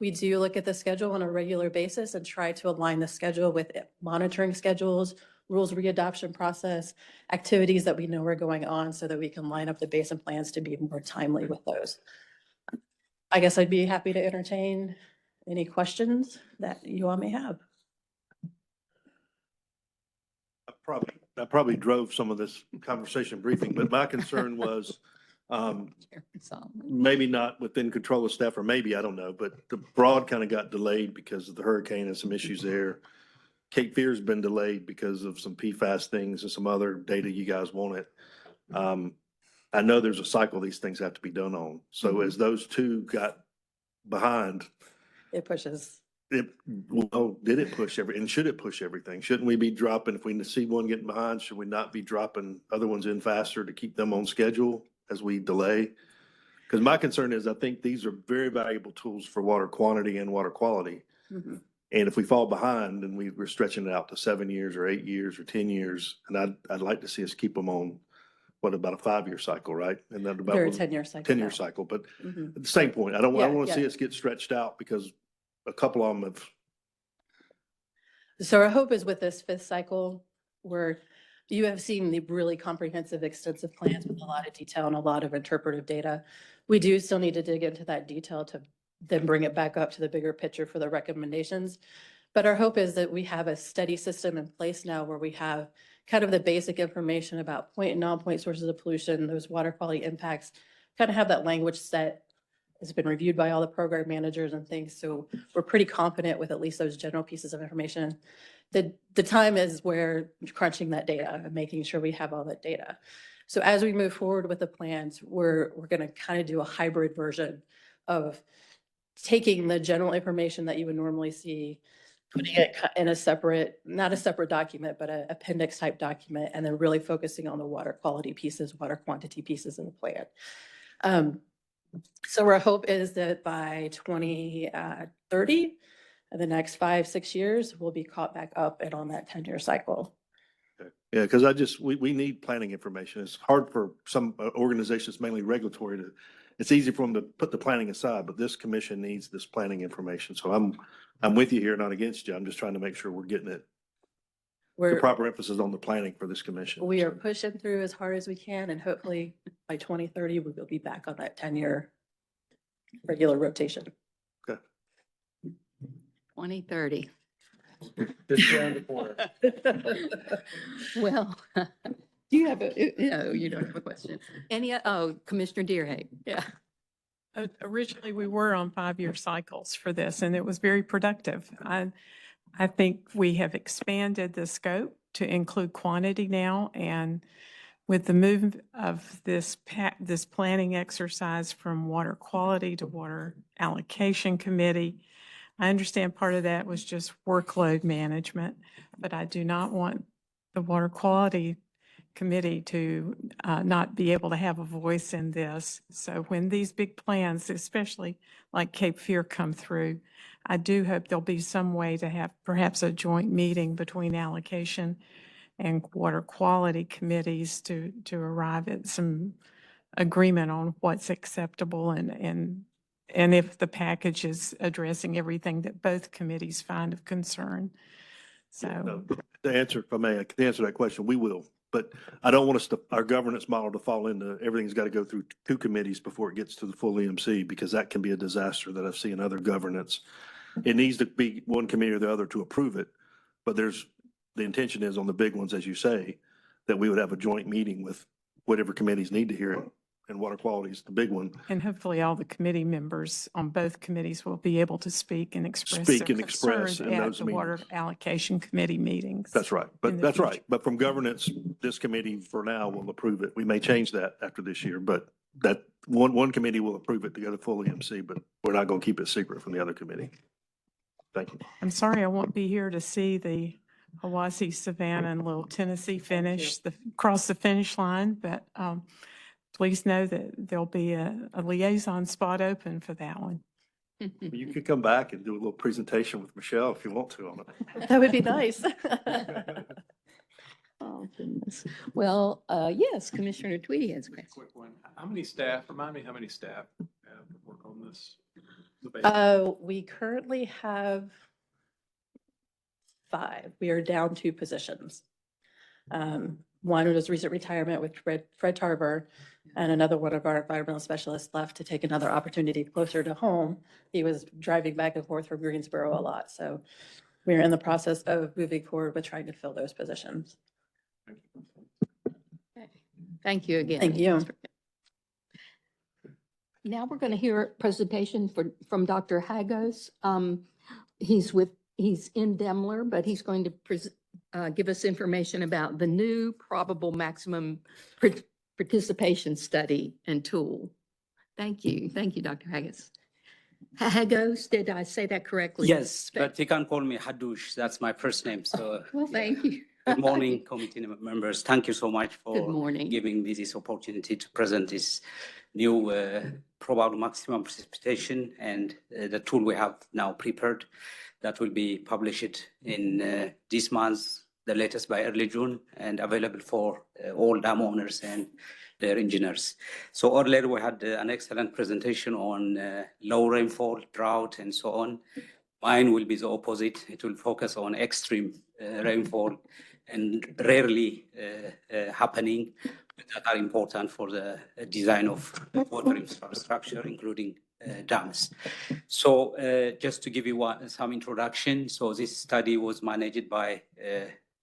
We do look at the schedule on a regular basis and try to align the schedule with monitoring schedules, rules readoption process, activities that we know are going on so that we can line up the basin plans to be more timely with those. I guess I'd be happy to entertain any questions that you all may have. I probably drove some of this conversation briefing, but my concern was maybe not within control of staff, or maybe, I don't know, but the Broad kind of got delayed because of the hurricane and some issues there. Cape Fear's been delayed because of some PFAS things and some other data you guys wanted. I know there's a cycle these things have to be done on. So as those two got behind, It pushes. did it push and should it push everything? Shouldn't we be dropping, if we see one getting behind, should we not be dropping other ones in faster to keep them on schedule as we delay? Because my concern is I think these are very valuable tools for water quantity and water quality. Mhm. And if we fall behind, then we're stretching it out to 7 years or 8 years or 10 years. And I'd like to see us keep them on, what, about a 5-year cycle, right? And then about They're a one- 10-year cycle. 10-year now. cycle. But Mhm. at the same point, I don't Yeah, want to see yeah. us get stretched out because a couple of them have. So our hope is with this 5th cycle, where you have seen the really comprehensive, extensive plans with a lot of detail and a lot of interpretive data. We do still need to dig into that detail to then bring it back up to the bigger picture for the recommendations. But our hope is that we have a steady system in place now where we have kind of the basic information about point and non-point sources of pollution, those water quality impacts, kind of have that language set. It's been reviewed by all the program managers and things. So we're pretty confident with at least those general pieces of information. The time is where crunching that data and making sure we have all that data. So as we move forward with the plans, we're going to kind of do a hybrid version of taking the general information that you would normally see, putting it in a separate, not a separate document, but an appendix type document, and then really focusing on the water quality pieces, water quantity pieces of the plan. So our hope is that by 2030, in the next 5-6 years, we'll be caught back up and on that 10-year cycle. Yeah, because we need planning information. It's hard for some organizations, mainly regulatory, it's easy for them to put the planning aside, but this commission needs this planning information. So I'm with you here, not against you. I'm just trying to make sure we're getting it The We're, proper emphasis on the planning for this commission. we are pushing through as hard as we can, and hopefully by 2030, we will be back on that 10-year regular rotation. 2030. Just around the corner. Well, do you have a, no, you don't have a question. Any, oh, Commissioner Deerhake, yeah. Originally, we were on 5-year cycles for this, and it was very productive. I think we have expanded the scope to include quantity now, and with the move of this planning exercise from water quality to water allocation committee, I understand part of that was just workload management, but I do not want the water quality committee to not be able to have a voice in this. So when these big plans, especially like Cape Fear, come through, I do hope there'll be some way to have perhaps a joint meeting between allocation and water quality committees to arrive at some agreement on what's acceptable and if the package is addressing everything that both committees find of concern. So, No, to answer, if I may, to answer that question, we will. But I don't want us to, our governance model to fall into, everything's got to go through 2 committees before it gets to the full EMC, because that can be a disaster that I've seen in other governance. It needs to be one committee or the other to approve it. But the intention is on the big ones, as you say, that we would have a joint meeting with whatever committees need to hear it. And water quality is the big one. and hopefully all the committee members on both committees will be able to speak and express their Speak and express concerns in at those the water meetings. allocation committee meetings. That's right. in But the that's future. right. But from governance, this committee for now will approve it. We may change that after this year, but that one committee will approve it to go to full EMC, but we're not going to keep it secret from the other committee. Thank you. I'm sorry I won't be here to see the Hiwassee, Savannah, and Little Tennessee cross the finish line, but please know that there'll be a liaison spot open for that one. You could come back and do a little presentation with Michelle if you want to on it. That would be nice. Oh, goodness. Well, yes, Commissioner Tweedy has a question. Quick one. How many staff, remind me how many staff work on this? We currently have 5. We are down 2 positions. One was recent retirement with Fred Tarver, and another one of our environmental specialists left to take another opportunity closer to home. He was driving back and forth from Greensboro a lot, so we're in the process of moving forward with trying to fill those positions. Thank you again. Thank you. Now we're going to hear a presentation from Dr. Hagos. He's in Demler, but he's going to give us information about the new probable maximum participation study and tool. Thank you. Thank you, Dr. Hagos. Hagos, did I say that correctly? Yes, but you can call me Hadush. That's my first name. So Well, thank you. good morning, committee members. Thank you so much Good for morning. giving me this opportunity to present this new probable maximum precipitation and the tool we have now prepared that will be published in this month, the latest by early June, and available for all dam owners and their engineers. So earlier we had an excellent presentation on low rainfall, drought, and so on. Mine will be the opposite. It will focus on extreme rainfall and rarely happening, but that are important for the design of water infrastructure, including dams. So just to give you some introduction, so this study was managed by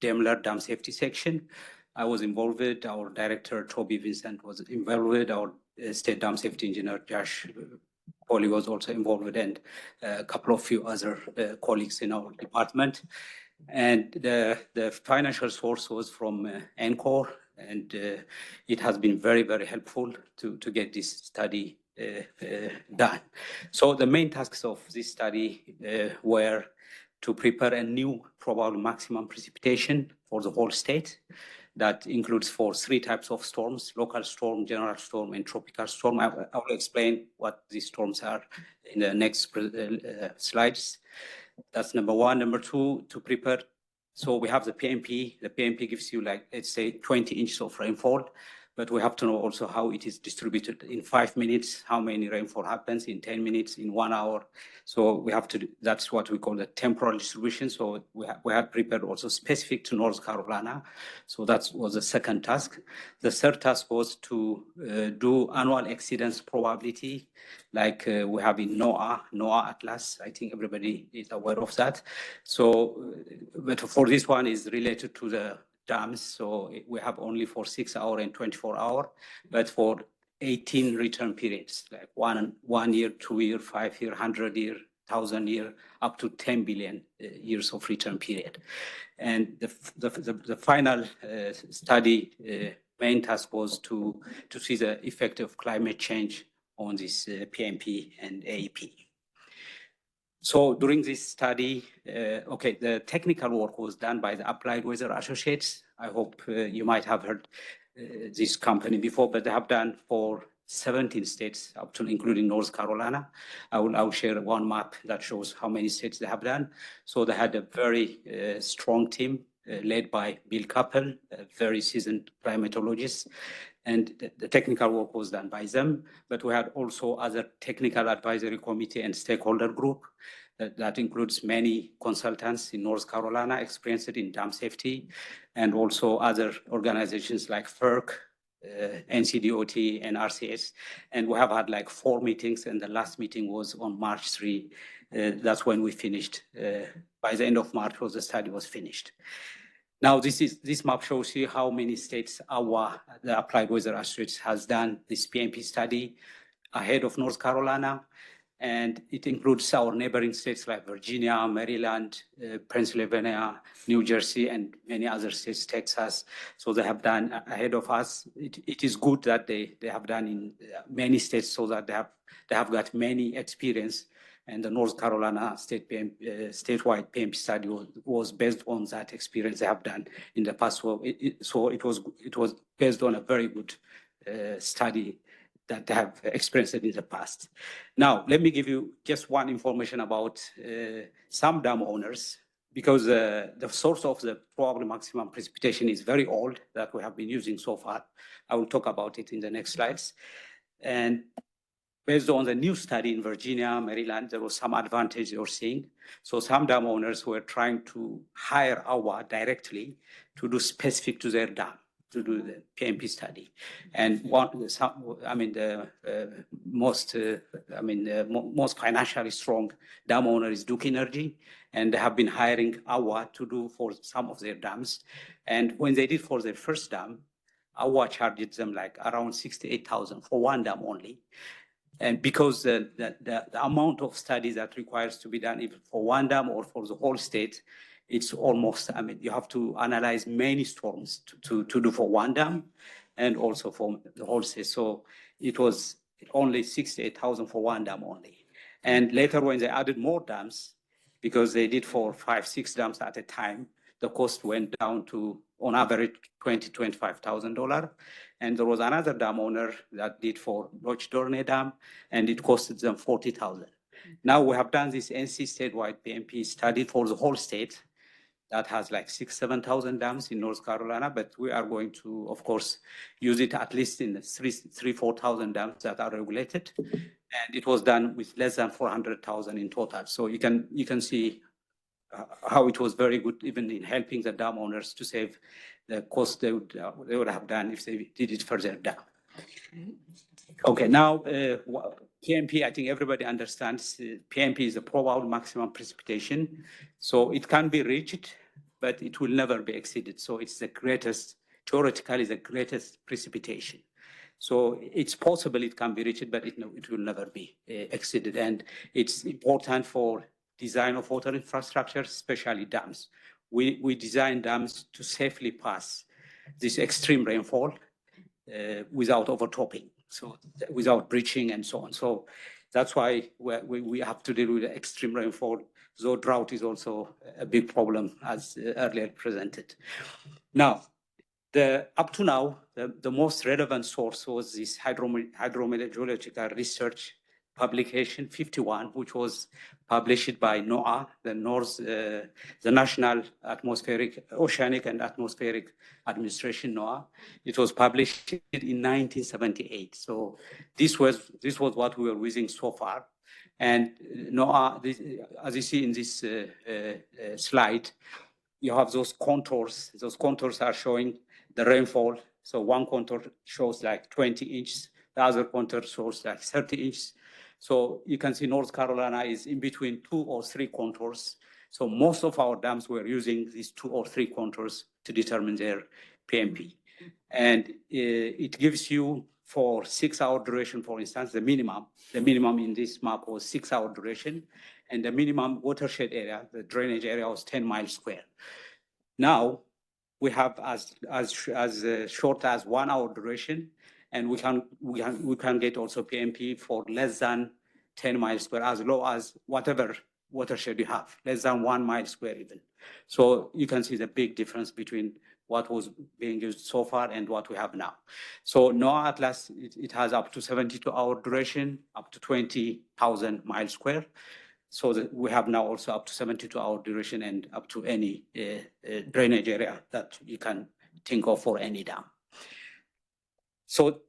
Demler Dam Safety Section. I was involved, our director, Toby Vincent, was involved, our state dam safety engineer, Josh Polly, was also involved, and a couple of few other colleagues in our department. And the financial source was from ENCOR, and it has been very, very helpful to get this study done. So the main tasks of this study were to prepare a new probable maximum precipitation for the whole state. That includes for 3 types of storms: local storm, general storm, and tropical storm. I will explain what these storms are in the next slides. That's number 1. Number 2, to prepare. So we have the PMP. The PMP gives you, like, let's say 20 inches of rainfall. but we have to know also how it is distributed. In 5 minutes, how many rainfall happens, in 10 minutes, in 1 hour. So we have to, that's what we call the temporal distribution. So we had prepared also specific to North Carolina. So that was the second task. The third task was to do annual exceedance probability, like we have in NOAA Atlas. I think everybody is aware of that. So, but for this one is related to the dams. So we have only for 6 hour and 24 hour, but for 18 return periods, like 1 year, 2 year, 5 year, 100 year, 1,000 year, up to 10 billion years of return period. And the final study main task was to see the effect of climate change on this PMP and AEP. So during this study, the technical work was done by the Applied Weather Associates. I hope you might have heard this company before, but they have done for 17 states, up to including North Carolina. I will share one map that shows how many states they have done. So they had a very strong team led by Bill Kappel, a very seasoned climatologist. And the technical work was done by them, but we had also other technical advisory committee and stakeholder group that includes many consultants in North Carolina experienced in dam safety, and also other organizations like FERC, NCDOT, and RCS. And we have had like 4 meetings, and the last meeting was on March 3. That's when we finished. By the end of March, the study was finished. Now, this map shows you how many states the Applied Weather Associates has done this PMP study ahead of North Carolina. And it includes our neighboring states like Virginia, Maryland, Pennsylvania, New Jersey, and many other states, Texas. So they have done ahead of us. It is good that they have done in many states, so that they have got many experience. And the North Carolina statewide PMP study was based on that experience they have done in the past. So it was based on a very good study that they have experienced in the past. Now, let me give you just one information about some dam owners, because the source of the probable maximum precipitation is very old that we have been using so far. I will talk about it in the next slides. And based on the new study in Virginia, Maryland, there was some advantage they were seeing. So some dam owners were trying to hire AWA directly to do specific to their dam, to do the PMP study. And the most financially strong dam owner is Duke Energy, and they have been hiring AWA to do for some of their dams. And when they did for their first dam, AWA charged them like around $68,000 for one dam only. And because the amount of studies that requires to be done even for one dam or for the whole state, it's almost, you have to analyze many storms to do for one dam and also for the whole state. So it was only $68,000 for one dam only. And later when they added more dams, because they did for 5-6 dams at a time, the cost went down to, on average, $20,000 to $25,000. And there was another dam owner that did for Loch Dorney Dam, and it costed them $40,000. Now we have done this NC statewide PMP study for the whole state that has like 6,000-7,000 dams in North Carolina, but we are going to, of course, use it at least in the 3,000-4,000 dams that are regulated. And it was done with less than 400,000 in total. So you can see how it was very good, even in helping the dam owners to save the cost they would have done if they did it further down. Okay, now PMP, I think everybody understands PMP is a probable maximum precipitation. So it can be reached, but it will never be exceeded. So it's the greatest, theoretically the greatest precipitation. So it's possible it can be reached, but it will never be exceeded. And it's important for design of water infrastructure, especially dams. We design dams to safely pass this extreme rainfall without overtopping, so without breaching and so on. So that's why we have to deal with extreme rainfall. So drought is also a big problem, as earlier presented. Now, up to now, the most relevant source was this hydrometeorological research publication 51, which was published by NOAA, the National Oceanic and Atmospheric Administration, NOAA. It was published in 1978. So this was what we were using so far. And NOAA, as you see in this slide, you have those contours. Those contours are showing the rainfall. So one contour shows like 20 inches. The other contour shows like 30 inches. So you can see North Carolina is in between 2 or 3 contours. So most of our dams were using these 2 or 3 contours to determine their PMP. And it gives you for 6-hour duration, for instance, the minimum in this map was 6-hour duration, and the minimum watershed area, the drainage area, was 10 miles square. Now we have as short as 1 hour duration, and we can get also PMP for less than 10 miles square, as low as whatever watershed you have, less than 1 mile square even. So you can see the big difference between what was being used so far and what we have now. So NOAA Atlas, it has up to 72-hour duration, up to 20,000 miles square. So that we have now also up to 72-hour duration and up to any drainage area that you can think of for any dam. So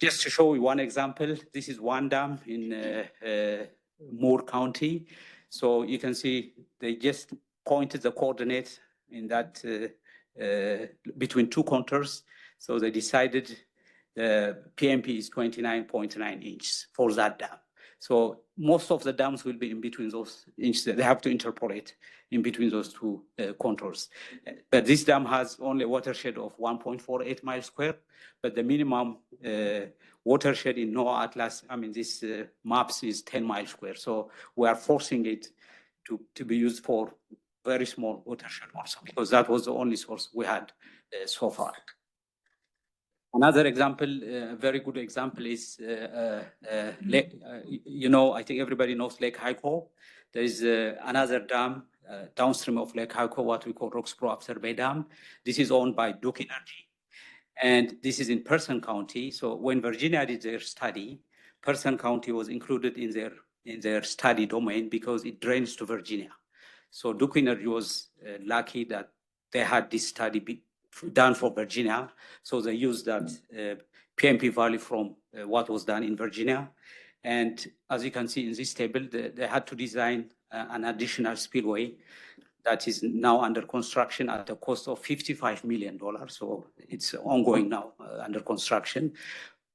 just to show you one example, this is one dam in Moore County. So you can see they just pointed the coordinates in that between 2 contours. So they decided the PMP is 29.9 inches for that dam. So most of the dams will be in between those inches. They have to interpolate in between those 2 contours. But this dam has only a watershed of 1.48 miles square, but the minimum watershed in NOAA Atlas, this maps is 10 miles square. So we are forcing it to be used for very small watershed also, because that was the only source we had so far. Another example, a very good example is, Lake, I think everybody knows Lake Hyco. There is another dam downstream of Lake Hyco, what we call Roxborough After Bay Dam. This is owned by Duke Energy. And this is in Person County. So when Virginia did their study, Person County was included in their study domain because it drains to Virginia. So Duke Energy was lucky that they had this study done for Virginia. So they used that PMP value from what was done in Virginia. And as you can see in this table, they had to design an additional spillway that is now under construction at a cost of $55 million. So it's ongoing now under construction.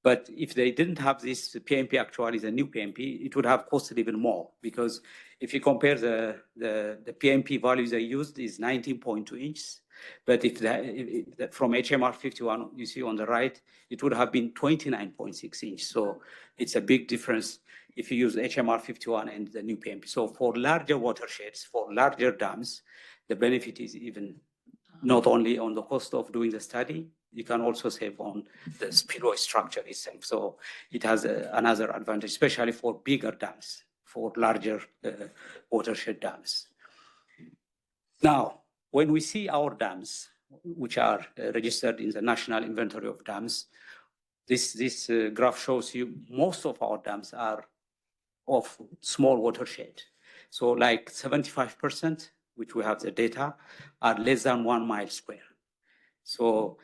But if they didn't have this PMP, actually the new PMP, it would have costed even more, because if you compare the PMP values they used is 19.2 inches. But if from HMR 51, you see on the right, it would have been 29.6 inches. So it's a big difference if you use HMR 51 and the new PMP. So for larger watersheds, for larger dams, the benefit is even not only on the cost of doing the study, you can also save on the spillway structure itself. So it has another advantage, especially for bigger dams, for larger watershed dams. Now, when we see our dams, which are registered in the National Inventory of Dams, this graph shows you most of our dams are of small watershed. So like 75%, which we have the data, are less than 1 mile square. So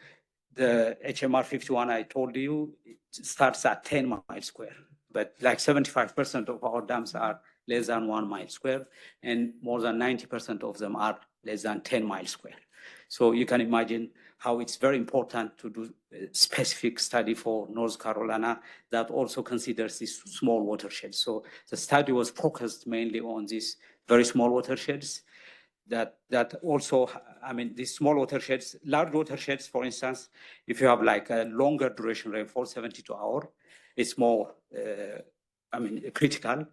the HMR 51, I told you, it starts at 10 miles square, but like 75% of our dams are less than 1 mile square, and more than 90% of them are less than 10 miles square. So you can imagine how it's very important to do a specific study for North Carolina that also considers these small watersheds. So the study was focused mainly on these very small watersheds that also, these small watersheds, large watersheds, for instance, if you have like a longer duration rainfall, 72 hours, it's more, critical.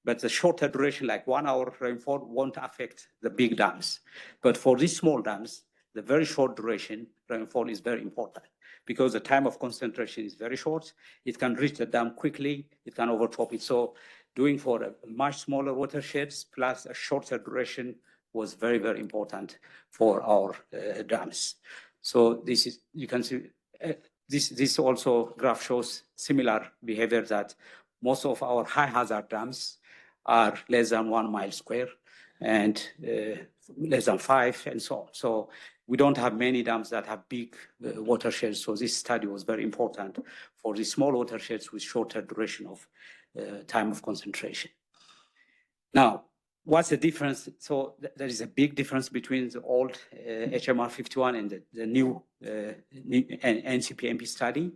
But the shorter duration, like 1 hour rainfall, won't affect the big dams. But for these small dams, the very short duration rainfall is very important because the time of concentration is very short. It can reach the dam quickly. It can overtop it. So doing for a much smaller watersheds plus a shorter duration was very, very important for our dams. So this is, you can see, this also graph shows similar behavior that most of our high hazard dams are less than 1 mile square and less than 5 and so on. So we don't have many dams that have big watersheds. So this study was very important for the small watersheds with shorter duration of time of concentration. Now, what's the difference? So there is a big difference between the old HMR 51 and the new NCPMP study.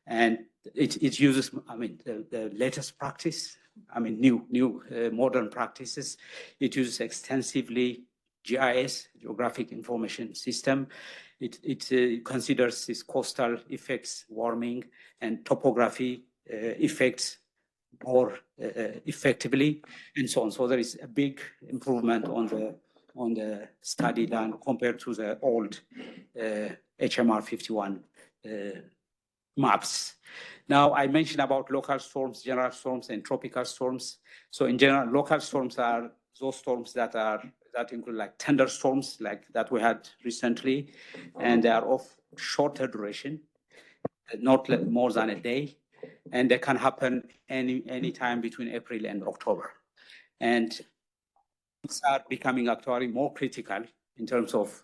And it uses, I mean, the latest practice, I mean, new modern practices. It uses extensively GIS, Geographic Information System. It considers these coastal effects, warming, and topography effects more effectively, and so on. So there is a big improvement on the study done compared to the old HMR 51 maps. Now, I mentioned about local storms, general storms, and tropical storms. So in general, local storms are those storms that include like thunderstorms, like that we had recently, and they are of shorter duration, not more than a day, and they can happen any time between April and October. And these are becoming actually more critical in terms of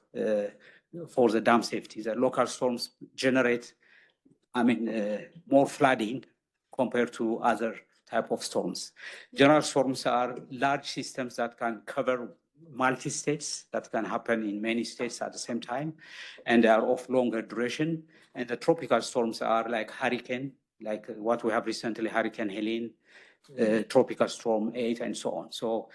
for the dam safety. The local storms generate, I mean, more flooding compared to other type of storms. General storms are large systems that can cover multi-states, that can happen in many states at the same time, and they are of longer duration. And the tropical storms are like hurricane, like what we have recently, Hurricane Helene, Tropical Storm 8, and so on. So,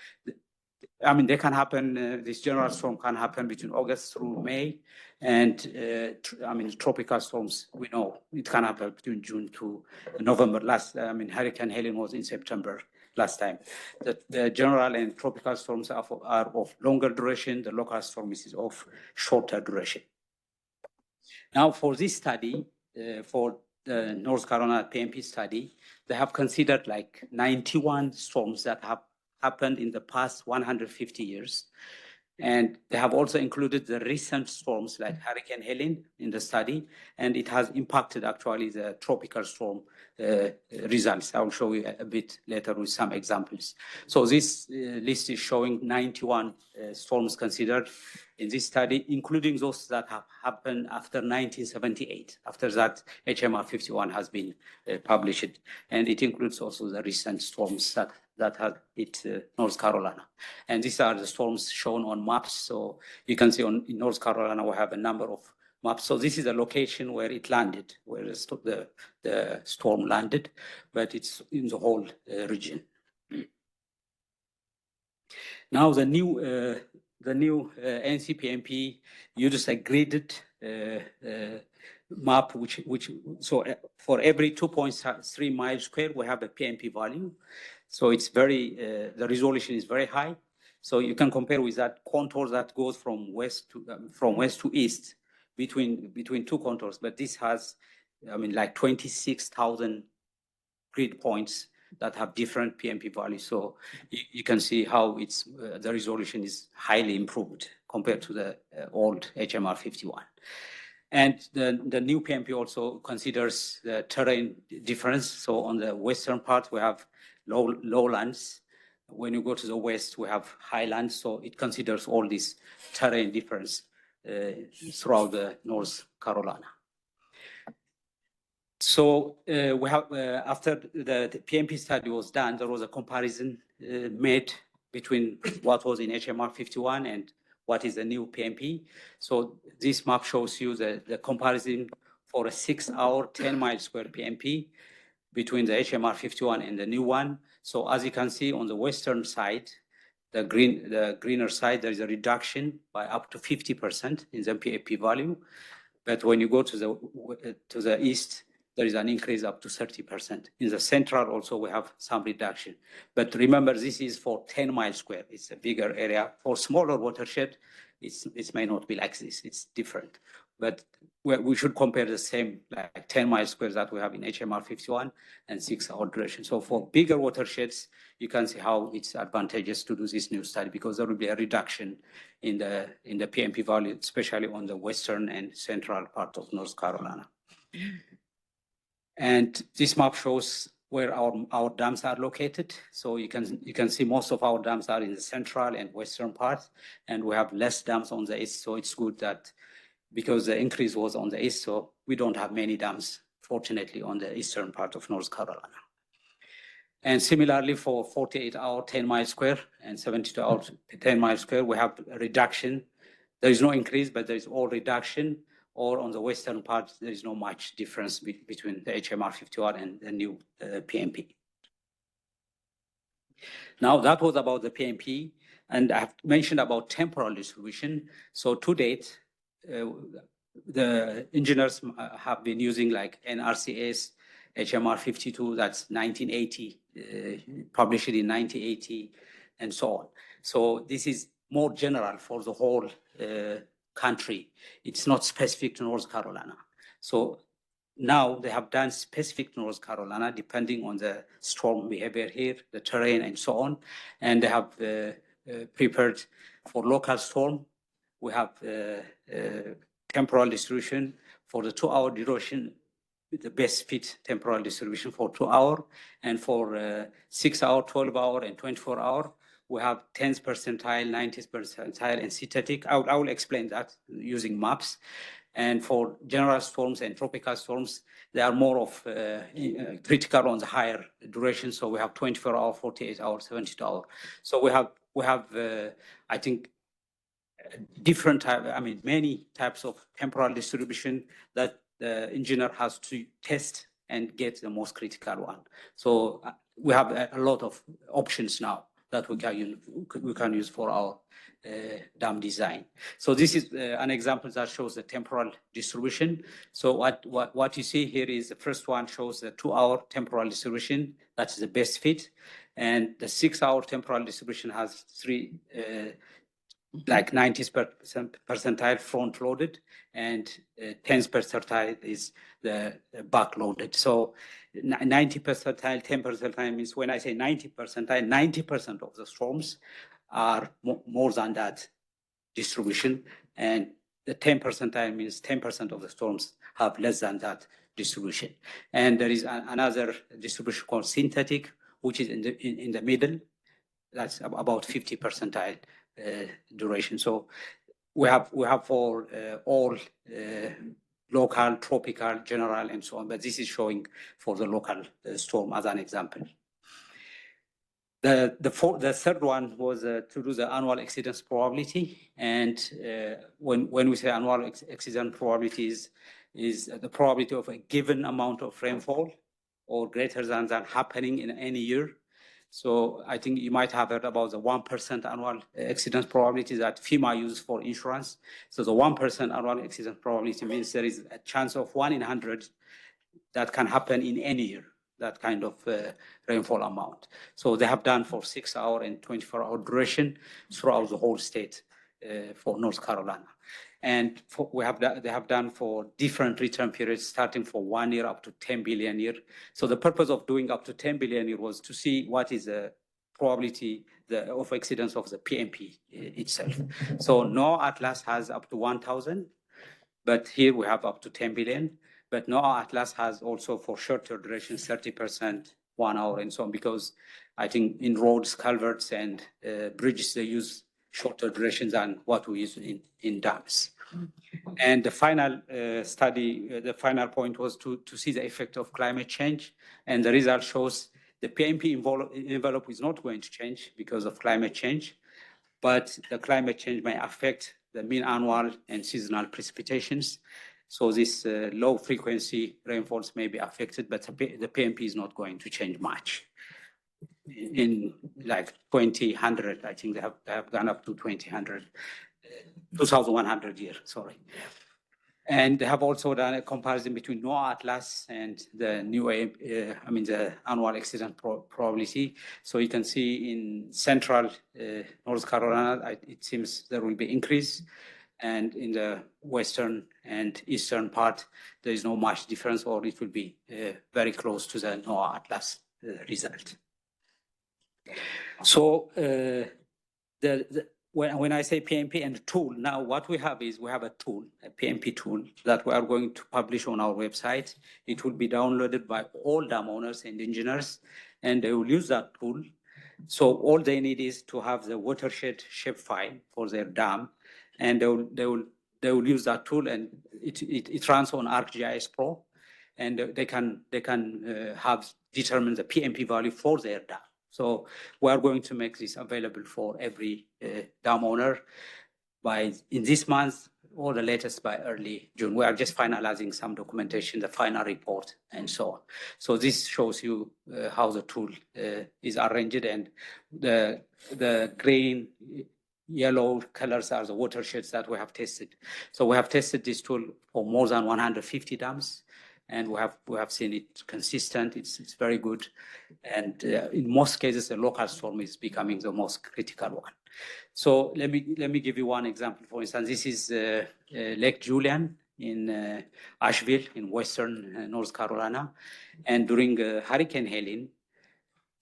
I mean, they can happen, this general storm can happen between August through May. And I mean, tropical storms, we know it can happen between June to November. Hurricane Helene was in September last time. The general and tropical storms are of longer duration. The local storm is of shorter duration. Now, for this study, for the North Carolina PMP study, they have considered like 91 storms that have happened in the past 150 years. And they have also included the recent storms like Hurricane Helene in the study, and it has impacted actually the tropical storm results. I will show you a bit later with some examples. So this list is showing 91 storms considered in this study, including those that have happened after 1978. After that, HMR 51 has been published, and it includes also the recent storms that had hit North Carolina. And these are the storms shown on maps. So you can see in North Carolina, we have a number of maps. So this is the location where it landed, where the storm landed, but it's in the whole region. Now the new NCPMP uses a gridded map, so for every 2.3 miles square, we have a PMP value. So it's the resolution is very high. So you can compare with that contour that goes from west to east between two contours. But this has, I mean, like 26,000 grid points that have different PMP values. So you can see how the resolution is highly improved compared to the old HMR 51. And the new PMP also considers the terrain difference. So on the western part, we have lowlands. When you go to the west, we have highlands. So it considers all this terrain difference throughout the North Carolina. So we have, after the PMP study was done, there was a comparison made between what was in HMR 51 and what is the new PMP. So this map shows you the comparison for a 6-hour, 10-mile square PMP between the HMR 51 and the new one. So as you can see on the western side, the greener side, there is a reduction by up to 50% in the PMP value. But when you go to the east, there is an increase up to 30%. In the central also, we have some reduction. But remember, this is for 10 miles square. It's a bigger area. For smaller watershed, it may not be like this. It's different. But we should compare the same like 10 miles square that we have in HMR 51 and 6-hour duration. So for bigger watersheds, you can see how it's advantageous to do this new study because there will be a reduction in the PMP value, especially on the western and central part of North Carolina. And this map shows where our dams are located. So you can see most of our dams are in the central and western part, and we have less dams on the east. So it's good that because the increase was on the east, so we don't have many dams, fortunately, on the eastern part of North Carolina. And similarly for 48-hour 10 mile square and 72-hour 10 mile square, we have a reduction. There is no increase, but there is all reduction. Or on the western part, there is no much difference between the HMR 51 and the new PMP. Now that was about the PMP, and I have mentioned about temporal distribution. So to date, the engineers have been using like NRCS, HMR 52, that's 1980, published in 1980, and so on. So this is more general for the whole country. It's not specific to North Carolina. So now they have done specific to North Carolina, depending on the storm behavior here, the terrain, and so on. And they have prepared for local storm. We have temporal distribution for the 2-hour duration, the best fit temporal distribution for 2 hour, and for 6 hour, 12 hour, and 24 hour. We have 10th percentile, 90th percentile, and synthetic. I will explain that using maps. And for general storms and tropical storms, they are more of critical on the higher duration. So we have 24 hour, 48 hour, 72 hour. So we have I think different type, many types of temporal distribution that the engineer has to test and get the most critical one. So we have a lot of options now that we can use for our dam design. So this is an example that shows the temporal distribution. So what you see here is the first one shows the 2-hour temporal distribution. That's the best fit. And the 6-hour temporal distribution has three, like 90th percentile front loaded, and 10th percentile is the back loaded. So 90 percentile, 10 percentile means when I say 90 percentile, 90% of the storms are more than that distribution. And the 10 percentile means 10% of the storms have less than that distribution. And there is another distribution called synthetic, which is in the middle. That's about 50 percentile duration. So we have for all local, tropical, general, and so on. But this is showing for the local storm as an example. The third one was to do the annual exceedance probability. And when we say annual exceedance probabilities is the probability of a given amount of rainfall or greater than that happening in any year. So I think you might have heard about the 1% annual exceedance probability that FEMA uses for insurance. So the 1% annual exceedance probability means there is a chance of 1 in 100 that can happen in any year, that kind of rainfall amount. So they have done for 6-hour and 24-hour duration throughout the whole state for North Carolina. And they have done for different return periods, starting for 1 year up to 10 billion year. So the purpose of doing up to 10 billion year was to see what is the probability of exceedance of the PMP itself. So NOAA Atlas has up to 1,000, but here we have up to 10 billion. But NOAA Atlas has also for shorter duration, 30%, 1 hour, and so on, because I think in roads, culverts, and bridges, they use shorter duration than what we use in dams. And the final study, the final point was to see the effect of climate change. And the result shows the PMP envelope is not going to change because of climate change, but the climate change may affect the mean annual and seasonal precipitations. So this low frequency rainfalls may be affected, but the PMP is not going to change much. In like 2100, I think they have gone up to 2100 year, sorry. And they have also done a comparison between NOAA Atlas and the new, the annual exceedance probability. So you can see in central North Carolina, it seems there will be increase. And in the western and eastern part, there is no much difference, or it will be very close to the NOAA Atlas result. So the when I say PMP and tool, now what we have is we have a tool, a PMP tool that we are going to publish on our website. It will be downloaded by all dam owners and engineers, and they will use that tool. So all they need is to have the watershed shapefile for their dam, and they will use that tool, and it runs on ArcGIS Pro, and they can have determine the PMP value for their dam. So we are going to make this available for every dam owner in this month or the latest by early June. We are just finalizing some documentation, the final report, and so on. So this shows you how the tool is arranged, and the green, yellow colors are the watersheds that we have tested. So we have tested this tool for more than 150 dams, and we have seen it consistent. It's very good, and in most cases, the local storm is becoming the most critical one. So let me give you one example. For instance, this is Lake Julian in Asheville in western North Carolina, and during Hurricane Helene,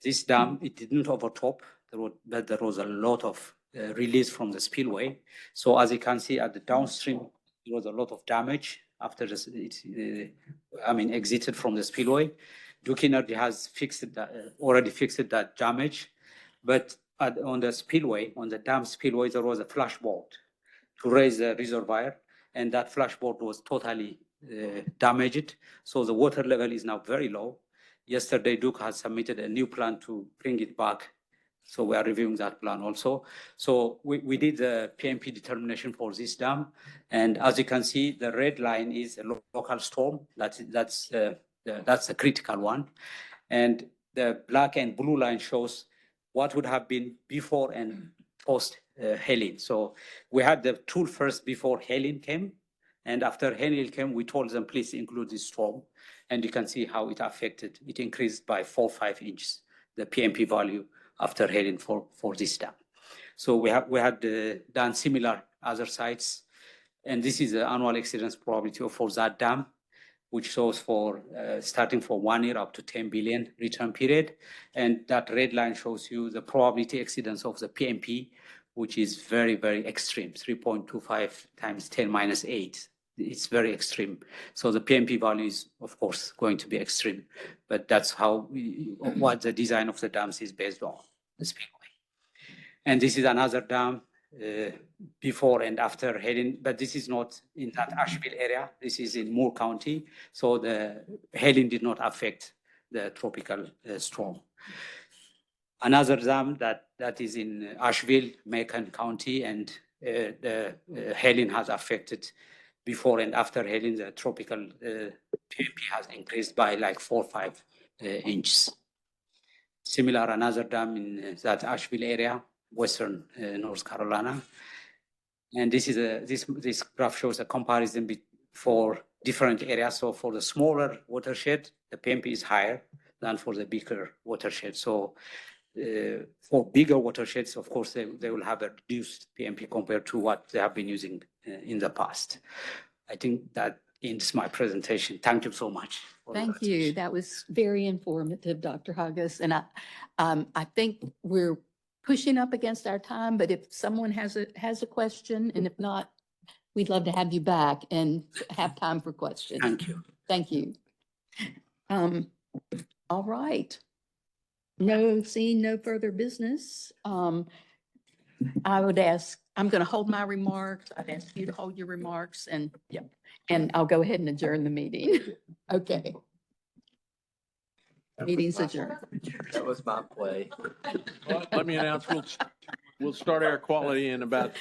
this dam, it didn't overtop, but there was a lot of release from the spillway. So as you can see at the downstream, there was a lot of damage after exited from the spillway. Duke Energy has already fixed that damage, but on the spillway, on the dam spillway, there was a flashboard to raise the reservoir, and that flashboard was totally damaged. So the water level is now very low. Yesterday, Duke has submitted a new plan to bring it back. So we are reviewing that plan also. So we did the PMP determination for this dam. And as you can see, the red line is a local storm. That's a critical one. And the black and blue line shows what would have been before and post Helene. So we had the tool first before Helene came. And after Helene came, we told them, please include this storm. And you can see how it affected. It increased by 4 or 5 inches, the PMP value after Helene for this dam. So we had done similar other sites. And this is the annual exceedance probability for that dam, which shows for starting for 1 year up to 10 billion return period. And that red line shows you the probability exceedance of the PMP, which is very, very extreme, 3.25 times 10 minus 8. It's very extreme. So the PMP value is, of course, going to be extreme, but that's what the design of the dams is based on, the spillway. And this is another dam before and after Helene, but this is not in that Asheville area. This is in Moore County. So the Helene did not affect the tropical storm. Another dam that is in Asheville, Macon County, and the Helene has affected before and after Helene. The tropical PMP has increased by like 4 or 5 inches. Similar, another dam in that Asheville area, western North Carolina. And this graph shows a comparison for different areas. So for the smaller watershed, the PMP is higher than for the bigger watershed. So for bigger watersheds, of course, they will have a reduced PMP compared to what they have been using in the past. I think that ends my presentation. Thank you so much. Thank you. That was very informative, Dr. Huggis. And I think we're pushing up against our time, but if someone has a question, and if not, we'd love to have you back and have time for questions. Thank you. Thank you. All right. Seeing no further business. I would ask, I'm going to hold my remarks. I'd ask you to hold your remarks, and I'll go ahead and adjourn the meeting. Okay. Meeting's adjourned. That was my play. Let me announce, we'll start air quality in about